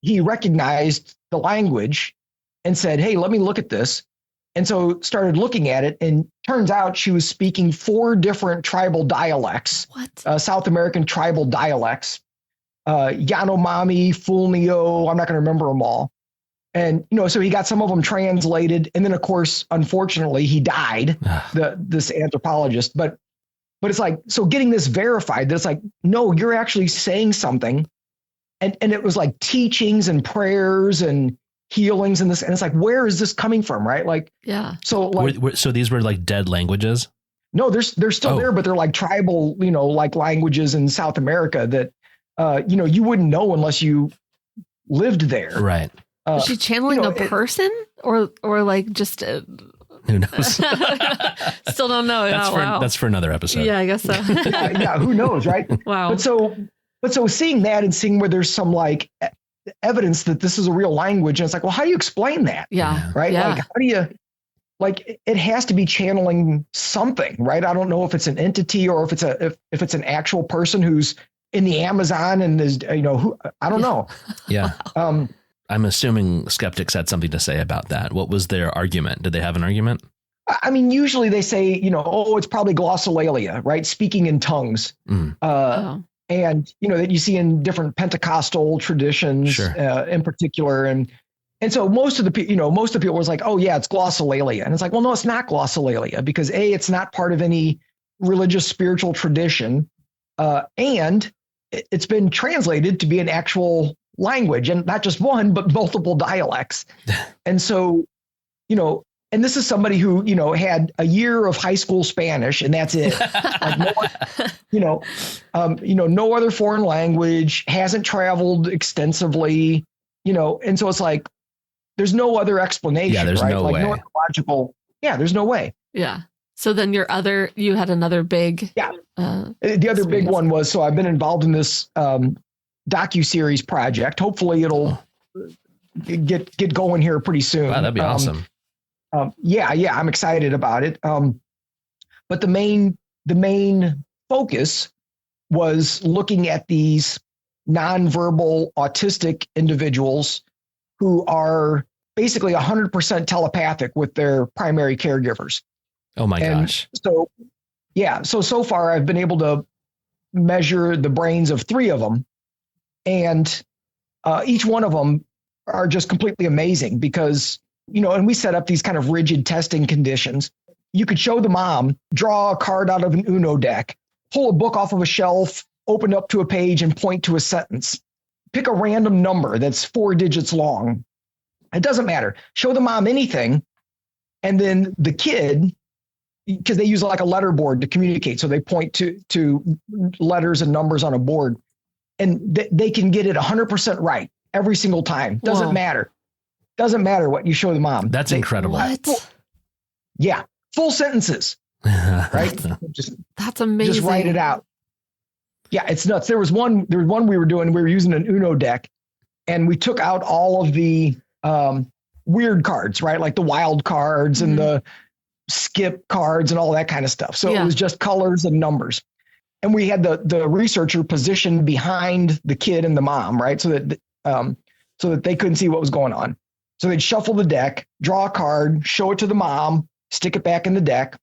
Speaker 3: he recognized the language and said, hey, let me look at this. And so started looking at it. And turns out she was speaking 4 different tribal dialects.
Speaker 1: What?
Speaker 3: South American tribal dialects. Yanomami, Fulnio, I'm not going to remember them all. And, so he got some of them translated. And then, of course, unfortunately, he died, this anthropologist. But it's like, so getting this verified, that it's like, no, you're actually saying something. And it was like teachings and prayers and healings and this. And it's like, where is this coming from? Right. Like,
Speaker 1: yeah.
Speaker 3: So like,
Speaker 2: so these were like dead languages?
Speaker 3: No, they're still there, but they're like tribal, like languages in South America that, you wouldn't know unless you lived there.
Speaker 2: Right.
Speaker 1: Is she channeling a person or like just
Speaker 2: who knows?
Speaker 1: Still don't know.
Speaker 2: That's for another episode.
Speaker 1: Yeah, I guess so.
Speaker 3: yeah, who knows, right?
Speaker 1: Wow.
Speaker 3: But so seeing that and seeing where there's some like evidence that this is a real language, and it's like, well, how do you explain that?
Speaker 1: Yeah.
Speaker 3: Right.
Speaker 1: Yeah.
Speaker 3: Like, how do you, like, it has to be channeling something, right? I don't know if it's an entity or if it's an actual person who's in the Amazon and is, who, I don't know.
Speaker 2: Yeah. I'm assuming skeptics had something to say about that. What was their argument? Did they have an argument?
Speaker 3: I mean, usually they say, it's probably glossolalia, right? Speaking in tongues. And, that you see in different Pentecostal traditions,
Speaker 2: sure.
Speaker 3: In particular. And so most of the people was like, oh yeah, it's glossolalia. And it's like, well, no, it's not glossolalia because it's not part of any religious spiritual tradition. And it's been translated to be an actual language, and not just one, but multiple dialects. And so, and this is somebody who, had a year of high school Spanish and that's it. Like no other foreign language, hasn't traveled extensively, and so it's like, there's no other explanation.
Speaker 2: Yeah, there's
Speaker 3: right?
Speaker 2: no way.
Speaker 3: No logical. Yeah, there's no way.
Speaker 1: Yeah. So then you had another big.
Speaker 3: Yeah. The other big one was, so I've been involved in this docu-series project. Hopefully it'll get going here pretty soon.
Speaker 2: Wow, that'd be awesome.
Speaker 3: Yeah, I'm excited about it. But the main focus was looking at these nonverbal autistic individuals who are basically 100% telepathic with their primary caregivers.
Speaker 2: Oh my gosh.
Speaker 3: So far I've been able to measure the brains of 3 of them. And each one of them are just completely amazing because, and we set up these kind of rigid testing conditions. You could show the mom, draw a card out of an Uno deck, pull a book off of a shelf, open up to a page and point to a sentence. Pick a random number that's 4 digits long. It doesn't matter. Show the mom anything. And then the kid, because they use like a letter board to communicate. So they point to letters and numbers on a board. And they can get it 100% right every single time. Doesn't matter. Doesn't matter what you show the mom.
Speaker 2: That's incredible.
Speaker 1: What?
Speaker 3: Yeah. Full sentences. Right?
Speaker 1: That's amazing.
Speaker 3: Just write it out. Yeah, it's nuts. There was one we were doing. We were using an Uno deck, and we took out all of the weird cards, right? Like the wild cards and the skip cards and all that kind of stuff. So it was just colors and numbers. And we had the researcher positioned behind the kid and the mom, right? So that they couldn't see what was going on. So they'd shuffle the deck, draw a card, show it to the mom, stick it back in the deck.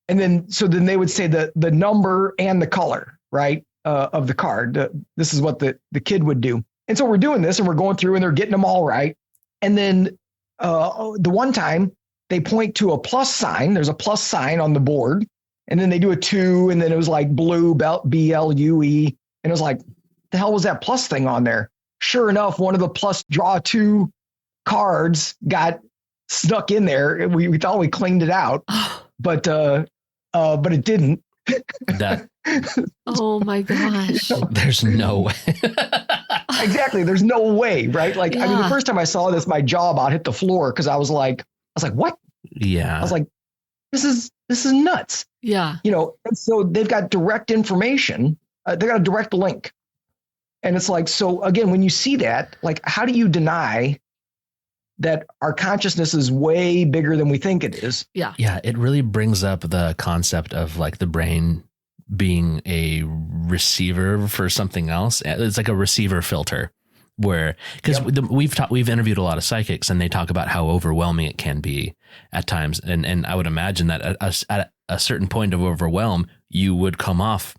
Speaker 3: And then they would say the number and the color, right? Of the card. This is what the kid would do. And so we're doing this and we're going through and they're getting them all right. And then the one time they point to a plus sign, there's a plus sign on the board. And then they do a 2, and then it was like blue, BLUE. And it was like, the hell was that plus thing on there? Sure enough, one of the plus draw 2 cards got snuck in there. We thought we cleaned it out, but it didn't.
Speaker 1: Oh my gosh.
Speaker 2: There's no way.
Speaker 3: Exactly. There's no way, right? Like, I mean, the first time I saw this, my jaw about hit the floor because I was like, what?
Speaker 2: Yeah.
Speaker 3: I was like, this is nuts.
Speaker 1: Yeah.
Speaker 3: And so they've got direct information. They got a direct link. And it's like, so again, when you see that, like, how do you deny that our consciousness is way bigger than we think it is?
Speaker 1: Yeah.
Speaker 2: Yeah. It really brings up the concept of like the brain being a receiver for something else. It's like a receiver filter where, because we've interviewed a lot of psychics and they talk about how overwhelming it can be at times. And I would imagine that at a certain point of overwhelm, you would come off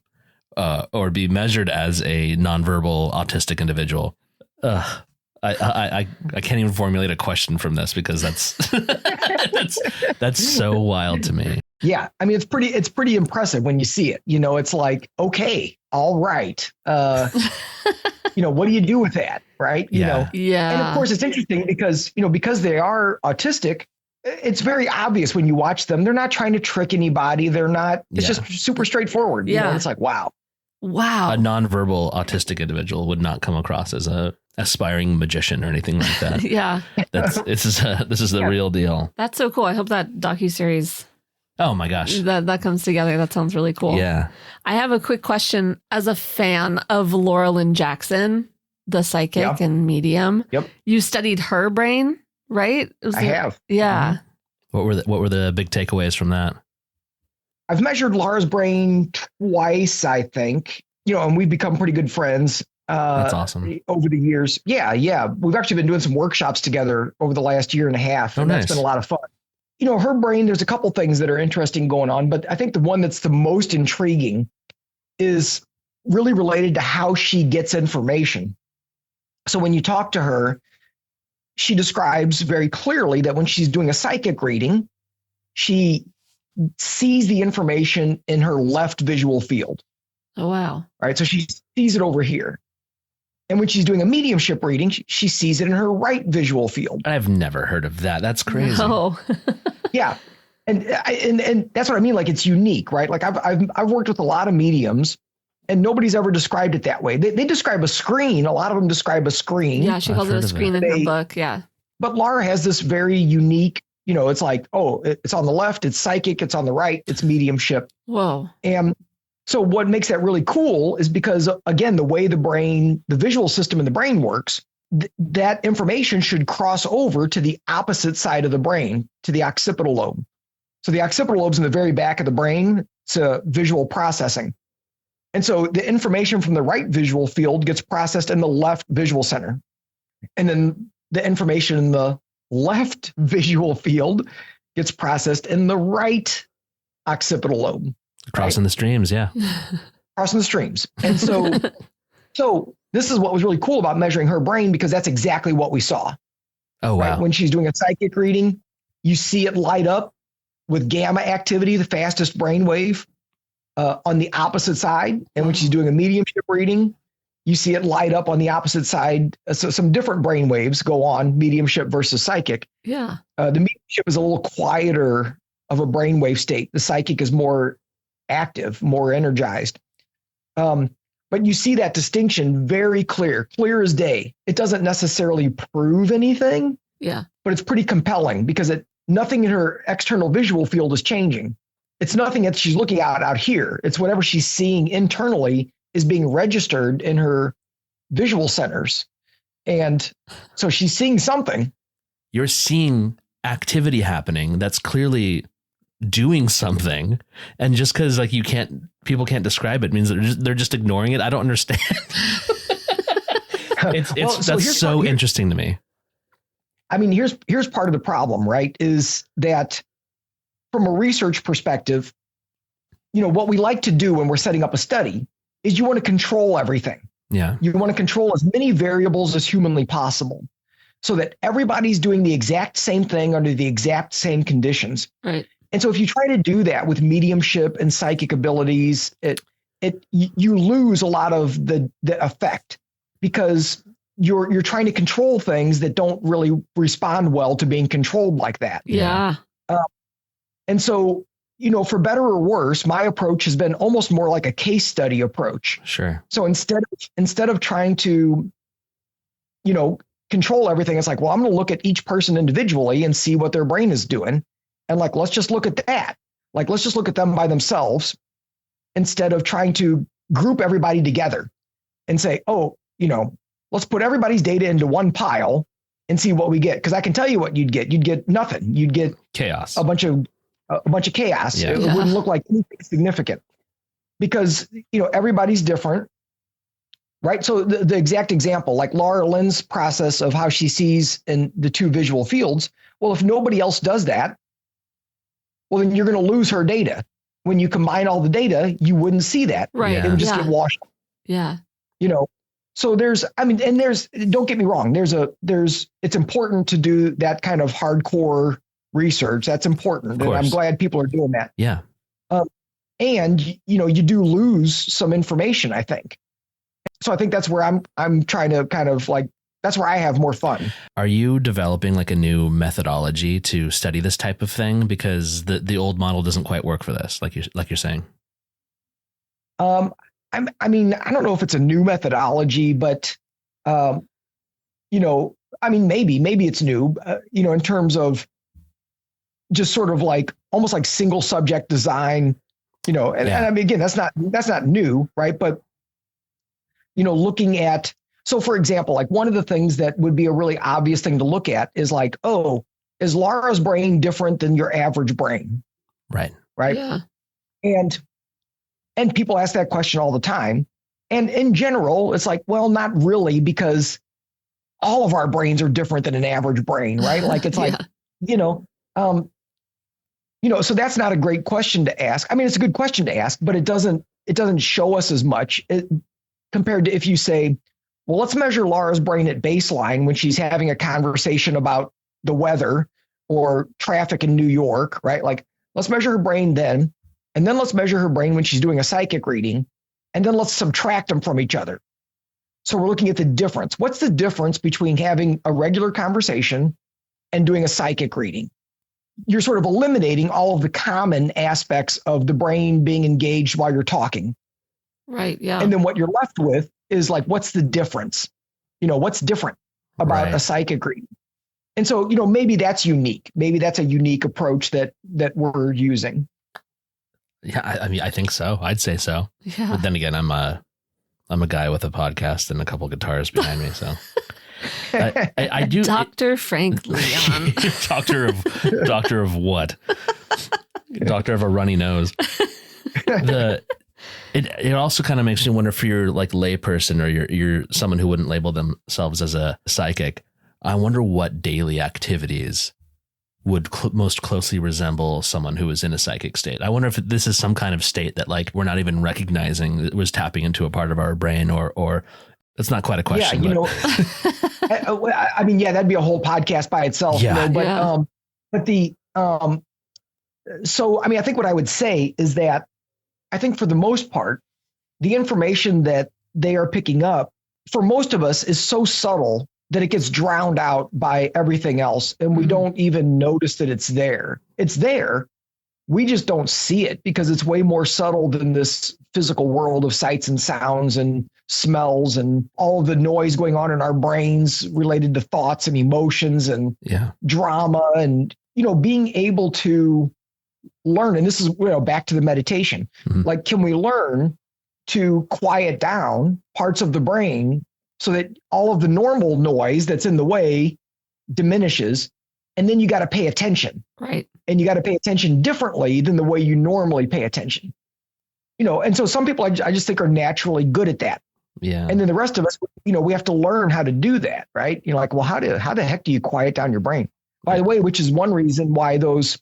Speaker 2: or be measured as a nonverbal autistic individual. I can't even formulate a question from this because that's that's so wild to me.
Speaker 3: Yeah, I mean, it's pretty impressive when you see it. It's like, okay, all right. What do you do with that, right?
Speaker 2: Yeah.
Speaker 1: Yeah.
Speaker 3: And of course, it's interesting because they are autistic. It's very obvious when you watch them. They're not trying to trick anybody. They're not. It's just super straightforward.
Speaker 1: Yeah.
Speaker 3: It's like, wow.
Speaker 2: A nonverbal autistic individual would not come across as a aspiring magician or anything like that.
Speaker 1: Yeah.
Speaker 2: This is the real deal.
Speaker 1: That's so cool. I hope that docuseries
Speaker 2: Oh my gosh.
Speaker 1: that comes together. That sounds really cool.
Speaker 2: Yeah.
Speaker 1: I have a quick question. As a fan of Laura Lynne Jackson, the psychic and medium, you studied her brain, right?
Speaker 3: I have.
Speaker 1: Yeah.
Speaker 2: Mm-hmm. What were the big takeaways from that?
Speaker 3: I've measured Laura's brain twice, I think, and we've become pretty good friends.
Speaker 2: That's awesome.
Speaker 3: Over the years. Yeah. We've actually been doing some workshops together over the last year and a half. And that's been a lot of fun. Her brain, there's a couple things that are interesting going on, but I think the one that's the most intriguing is really related to how she gets information. So when you talk to her, she describes very clearly that when she's doing a psychic reading, she sees the information in her left visual field.
Speaker 1: Oh, wow.
Speaker 3: Right. So she sees it over here. And when she's doing a mediumship reading, she sees it in her right visual field.
Speaker 2: I've never heard of that. That's crazy.
Speaker 1: No.
Speaker 3: Yeah. And that's what I mean. Like, it's unique, right? Like I've worked with a lot of mediums and nobody's ever described it that way. They describe a screen. A lot of them describe a screen.
Speaker 1: Yeah. She calls it a screen in her book. Yeah. But
Speaker 3: Laura has this very unique, it's like, it's on the left, it's psychic, it's on the right, it's mediumship.
Speaker 1: Whoa.
Speaker 3: And so what makes that really cool is because, again, the way the visual system in the brain works, that information should cross over to the opposite side of the brain, to the occipital lobe. So the occipital lobe's in the very back of the brain. It's visual processing. And so the information from the right visual field gets processed in the left visual center. And then the information in the left visual field gets processed in the right occipital lobe.
Speaker 2: Crossing the streams, yeah.
Speaker 3: Crossing the streams. And so this is what was really cool about measuring her brain, because that's exactly what we saw.
Speaker 2: Oh, wow.
Speaker 3: Right? When she's doing a psychic reading, you see it light up with gamma activity, the fastest brain wave, on the opposite side. And when she's doing a mediumship reading, you see it light up on the opposite side. So some different brain waves go on, mediumship versus psychic.
Speaker 1: Yeah.
Speaker 3: The mediumship is a little quieter of a brainwave state. The psychic is more active, more energized. But you see that distinction very clear as day. It doesn't necessarily prove anything.
Speaker 1: Yeah.
Speaker 3: But it's pretty compelling because nothing in her external visual field is changing. It's nothing that she's looking out here. It's whatever she's seeing internally is being registered in her visual centers. And so she's seeing something.
Speaker 2: You're seeing activity happening that's clearly doing something, and just because people can't describe it means they're just ignoring it. I don't understand. That's so interesting to me.
Speaker 3: I mean, here's part of the problem, right? Is that from a research perspective, what we like to do when we're setting up a study is you want to control everything.
Speaker 2: Yeah.
Speaker 3: You want to control as many variables as humanly possible so that everybody's doing the exact same thing under the exact same conditions.
Speaker 1: Right.
Speaker 3: And so if you try to do that with mediumship and psychic abilities, you lose a lot of the effect because you're trying to control things that don't really respond well to being controlled like that.
Speaker 1: Yeah.
Speaker 3: And so, for better or worse, my approach has been almost more like a case study approach.
Speaker 2: Sure.
Speaker 3: So instead of trying to, control everything, it's like, well, I'm going to look at each person individually and see what their brain is doing. And let's just look at that. Let's just look at them by themselves instead of trying to group everybody together and say, let's put everybody's data into one pile and see what we get. Because I can tell you what you'd get. You'd get nothing. You'd get
Speaker 2: chaos.
Speaker 3: A bunch of chaos.
Speaker 2: Yeah.
Speaker 3: It wouldn't look like anything significant because, everybody's different. Right. So the exact example, like Laura Lynne's process of how she sees in the two visual fields. Well, if nobody else does that, well, then you're going to lose her data. When you combine all the data, you wouldn't see that.
Speaker 1: Right.
Speaker 3: It would just get washed.
Speaker 1: Yeah.
Speaker 3: So don't get me wrong. It's important to do that kind of hardcore research. That's important. And I'm glad people are doing that.
Speaker 2: Yeah.
Speaker 3: And, you do lose some information, I think. So I think that's where I'm trying to kind of like, that's where I have more fun.
Speaker 2: Are you developing like a new methodology to study this type of thing? Because the old model doesn't quite work for this, like you're saying.
Speaker 3: I don't know if it's a new methodology, but, maybe it's new, in terms of just sort of like almost like single subject design, and I mean, again, that's not new, right? But, looking at, so for example, like one of the things that would be a really obvious thing to look at is like, oh, is Laura's brain different than your average brain?
Speaker 2: Right.
Speaker 3: Right.
Speaker 1: Yeah.
Speaker 3: And people ask that question all the time. And in general, it's like, well, not really, because all of our brains are different than an average brain, right? Like it's like, so that's not a great question to ask. I mean, it's a good question to ask, but it doesn't show us as much compared to if you say, well, let's measure Laura's brain at baseline when she's having a conversation about the weather or traffic in New York, right? Like, let's measure her brain then, and then let's measure her brain when she's doing a psychic reading, and then let's subtract them from each other. So we're looking at the difference. What's the difference between having a regular conversation and doing a psychic reading? You're sort of eliminating all of the common aspects of the brain being engaged while you're talking.
Speaker 1: Right. Yeah.
Speaker 3: And then what you're left with is like, what's the difference? What's different about a psychic reading? And so, maybe that's unique. Maybe that's a unique approach that we're using.
Speaker 2: Yeah. I mean, I think so. I'd say so.
Speaker 1: Yeah.
Speaker 2: But then again, I'm a guy with a podcast and a couple guitars behind me. So I do.
Speaker 1: Dr. Frank Leon.
Speaker 2: Doctor of what? Doctor of a runny nose. It also kind of makes me wonder, if you're like layperson or you're someone who wouldn't label themselves as a psychic, I wonder what daily activities would most closely resemble someone who is in a psychic state. I wonder if this is some kind of state that like we're not even recognizing that was tapping into a part of our brain, or it's not quite a question.
Speaker 3: Yeah, I mean, that'd be a whole podcast by itself.
Speaker 2: Yeah.
Speaker 3: So I mean, I think what I would say is that I think for the most part, the information that they are picking up for most of us is so subtle that it gets drowned out by everything else. And we don't even notice that it's there. It's there. We just don't see it because it's way more subtle than this physical world of sights and sounds and smells and all of the noise going on in our brains related to thoughts and emotions and drama and, being able to learn. And this is, back to the meditation. Like, can we learn to quiet down parts of the brain so that all of the normal noise that's in the way diminishes? And then you got to pay attention.
Speaker 1: Right.
Speaker 3: And you got to pay attention differently than the way you normally pay attention. And so some people I just think are naturally good at that.
Speaker 2: Yeah.
Speaker 3: And then the rest of us, we have to learn how to do that. Right. Like, well, how the heck do you quiet down your brain? By the way, which is one reason why those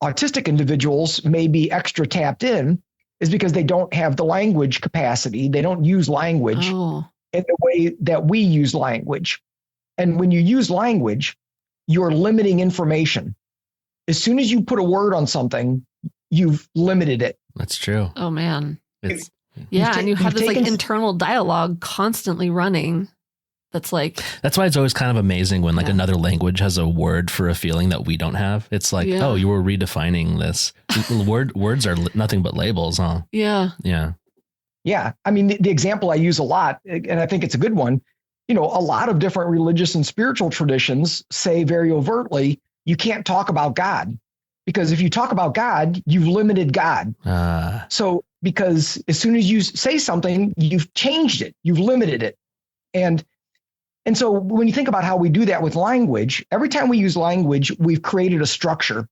Speaker 3: autistic individuals may be extra tapped in, is because they don't have the language capacity. They don't use language in the way that we use language. And when you use language, you're limiting information. As soon as you put a word on something, you've limited it.
Speaker 2: That's true.
Speaker 1: Oh, man.
Speaker 2: And
Speaker 1: you have this like internal dialogue constantly running. That's why it's always kind of amazing when like another language has a word for a feeling that we don't have. It's like, oh, you were redefining this. Words are nothing but labels, huh? Yeah.
Speaker 2: Yeah.
Speaker 3: Yeah. I mean, the example I use a lot, and I think it's a good one, a lot of different religious and spiritual traditions say very overtly, you can't talk about God, because if you talk about God, you've limited God. So because as soon as you say something, you've changed it, you've limited it. And so when you think about how we do that with language, every time we use language, we've created a structure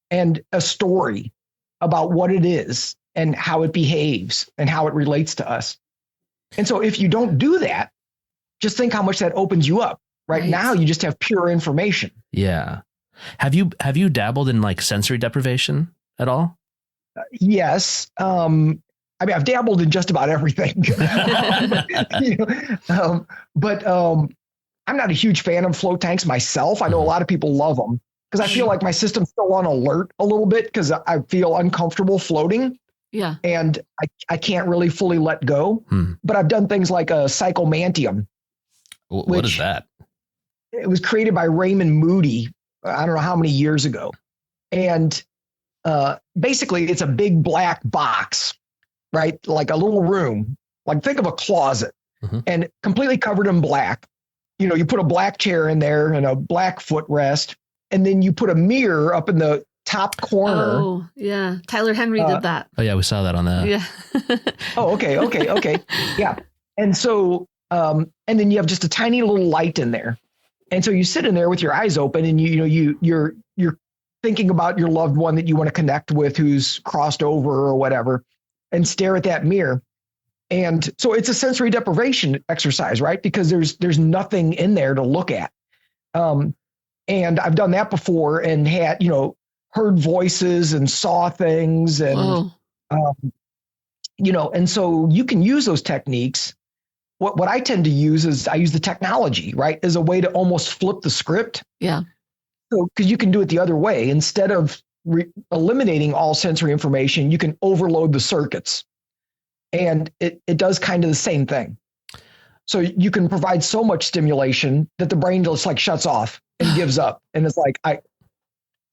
Speaker 3: and a story about what it is and how it behaves and how it relates to us. And so if you don't do that, just think how much that opens you up. Right now, you just have pure information.
Speaker 2: Yeah. Have you dabbled in like sensory deprivation at all?
Speaker 3: Yes. I mean, I've dabbled in just about everything. But I'm not a huge fan of float tanks myself. I know a lot of people love them because I feel like my system's still on alert a little bit because I feel uncomfortable floating.
Speaker 1: Yeah.
Speaker 3: And I can't really fully let go. But I've done things like a psychomantium.
Speaker 2: What is that?
Speaker 3: It was created by Raymond Moody, I don't know how many years ago. And basically, it's a big black box, right? Like a little room. Like think of a closet and completely covered in black. You put a black chair in there and a black footrest, and then you put a mirror up in the top corner.
Speaker 1: Oh, yeah. Tyler Henry did that.
Speaker 2: Oh, yeah. We saw that on that.
Speaker 1: Yeah.
Speaker 3: Oh, okay. Yeah. And so, and then you have just a tiny little light in there. And so you sit in there with your eyes open and you're thinking about your loved one that you want to connect with who's crossed over or whatever, and stare at that mirror. And so it's a sensory deprivation exercise, right? Because there's nothing in there to look at. And I've done that before and had, heard voices and saw things and, and so you can use those techniques. What I tend to use is I use the technology, right, as a way to almost flip the script.
Speaker 1: Yeah.
Speaker 3: So, because you can do it the other way. Instead of eliminating all sensory information, you can overload the circuits. And it does kind of the same thing. So you can provide so much stimulation that the brain just like shuts off and gives up. And it's like, I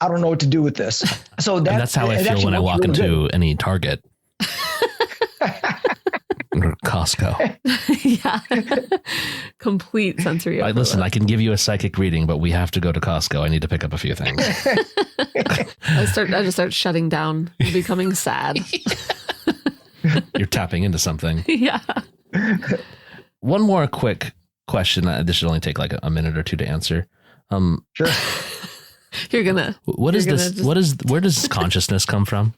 Speaker 3: don't know what to do with this. So
Speaker 2: that's how I feel when I walk into any Target. Or Costco.
Speaker 1: Yeah. Complete sensory.
Speaker 2: Listen, I can give you a psychic reading, but we have to go to Costco. I need to pick up a few things.
Speaker 1: I just start shutting down, becoming sad.
Speaker 2: You're tapping into something.
Speaker 1: Yeah.
Speaker 2: One more quick question. This should only take like a minute or two to answer.
Speaker 3: Sure.
Speaker 2: Where does consciousness come from?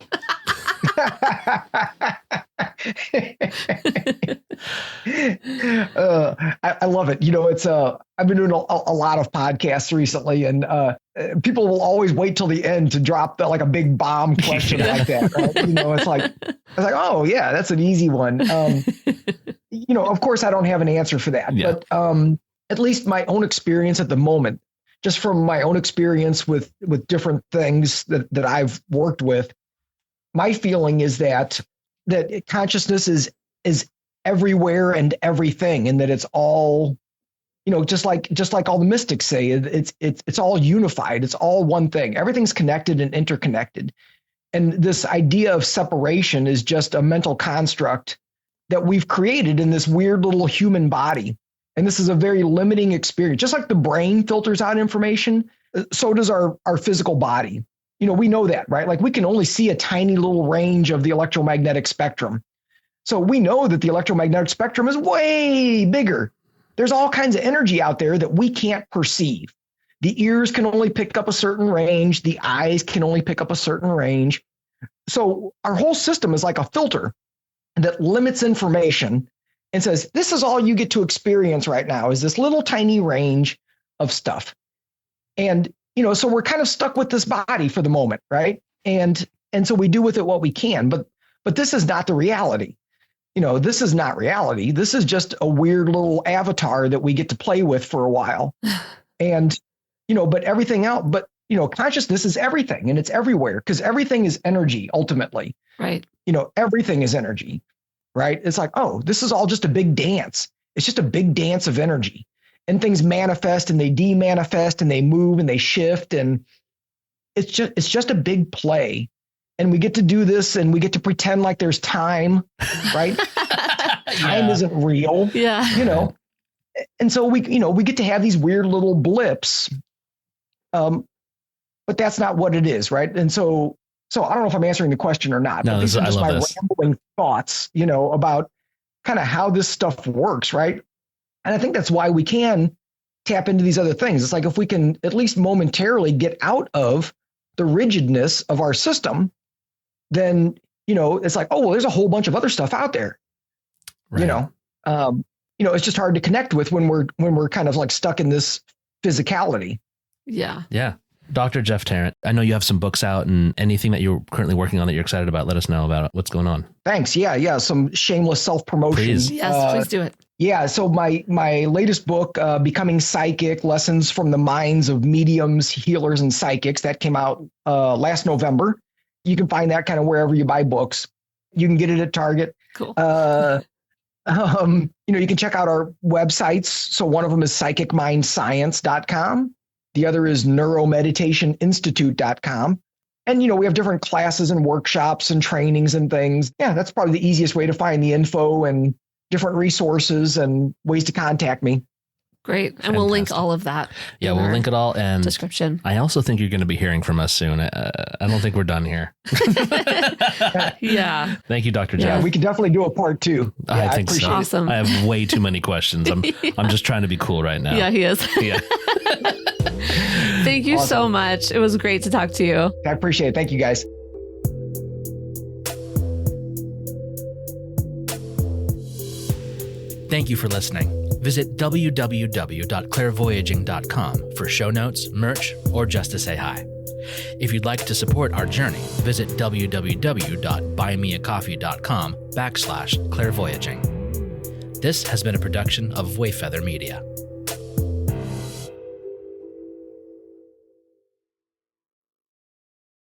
Speaker 3: I love it. It's I've been doing a lot of podcasts recently, and people will always wait till the end to drop like a big bomb question like that. Right? It's like, oh yeah, that's an easy one. Of course I don't have an answer for that, but at least my own experience at the moment, just from my own experience with different things that I've worked with, my feeling is that consciousness is everywhere and everything, and that it's all, just like all the mystics say, it's all unified. It's all one thing. Everything's connected and interconnected. And this idea of separation is just a mental construct that we've created in this weird little human body. And this is a very limiting experience. Just like the brain filters out information, so does our physical body. We know that, right? Like we can only see a tiny little range of the electromagnetic spectrum. So we know that the electromagnetic spectrum is way bigger. There's all kinds of energy out there that we can't perceive. The ears can only pick up a certain range. The eyes can only pick up a certain range. So our whole system is like a filter that limits information and says, this is all you get to experience right now is this little tiny range of stuff. And so we're kind of stuck with this body for the moment, right? And so we do with it what we can, but this is not the reality. This is not reality. This is just a weird little avatar that we get to play with for a while. And, but everything else, consciousness is everything and it's everywhere because everything is energy ultimately.
Speaker 1: Right.
Speaker 3: Everything is energy, right? It's like, oh, this is all just a big dance. It's just a big dance of energy. And things manifest and they demanifest and they move and they shift. And it's just a big play. And we get to do this and we get to pretend like there's time, right? Time isn't real.
Speaker 1: Yeah.
Speaker 3: And so we get to have these weird little blips. But that's not what it is, right? And so I don't know if I'm answering the question or not.
Speaker 2: No,
Speaker 3: but these are just my
Speaker 2: this.
Speaker 3: rambling thoughts, about kind of how this stuff works, right? And I think that's why we can tap into these other things. It's like if we can at least momentarily get out of the rigidness of our system, then, it's like, oh, well, there's a whole bunch of other stuff out there. Right. It's just hard to connect with when we're kind of like stuck in this physicality.
Speaker 1: Yeah.
Speaker 2: Yeah. Dr. Jeff Tarrant, I know you have some books out, and anything that you're currently working on that you're excited about, let us know about what's going on.
Speaker 3: Thanks. Yeah. Some shameless self-promotion.
Speaker 2: Please.
Speaker 1: Yes, please do it.
Speaker 3: Yeah. So my latest book, Becoming Psychic, Lessons from the Minds of Mediums, Healers, and Psychics, that came out last November. You can find that kind of wherever you buy books. You can get it at Target.
Speaker 1: Cool.
Speaker 3: You can check out our websites. So one of them is psychicmindscience.com. The other is NeuroMeditationInstitute.com. And, we have different classes and workshops and trainings and things. Yeah, that's probably the easiest way to find the info and different resources and ways to contact me.
Speaker 1: Great. And we'll link all of that.
Speaker 2: Yeah, we'll link it all. And
Speaker 1: description.
Speaker 2: I also think you're going to be hearing from us soon. I don't think we're done here.
Speaker 1: Yeah.
Speaker 2: Thank you, Dr. Jeff.
Speaker 3: Yeah, we can definitely do a part 2.
Speaker 2: I think so.
Speaker 1: Awesome.
Speaker 2: I have way too many questions. I'm just trying to be cool right now.
Speaker 1: Yeah, he is.
Speaker 2: Yeah.
Speaker 1: Thank you so much. It was great to talk to you.
Speaker 3: I appreciate it. Thank you, guys.
Speaker 2: Thank you for listening. Visit www.clairvoyaging.com for show notes, merch, or just to say hi. If you'd like to support our journey, visit www.buymeacoffee.com/clairvoyaging. This has been a production of Wayfeather Media.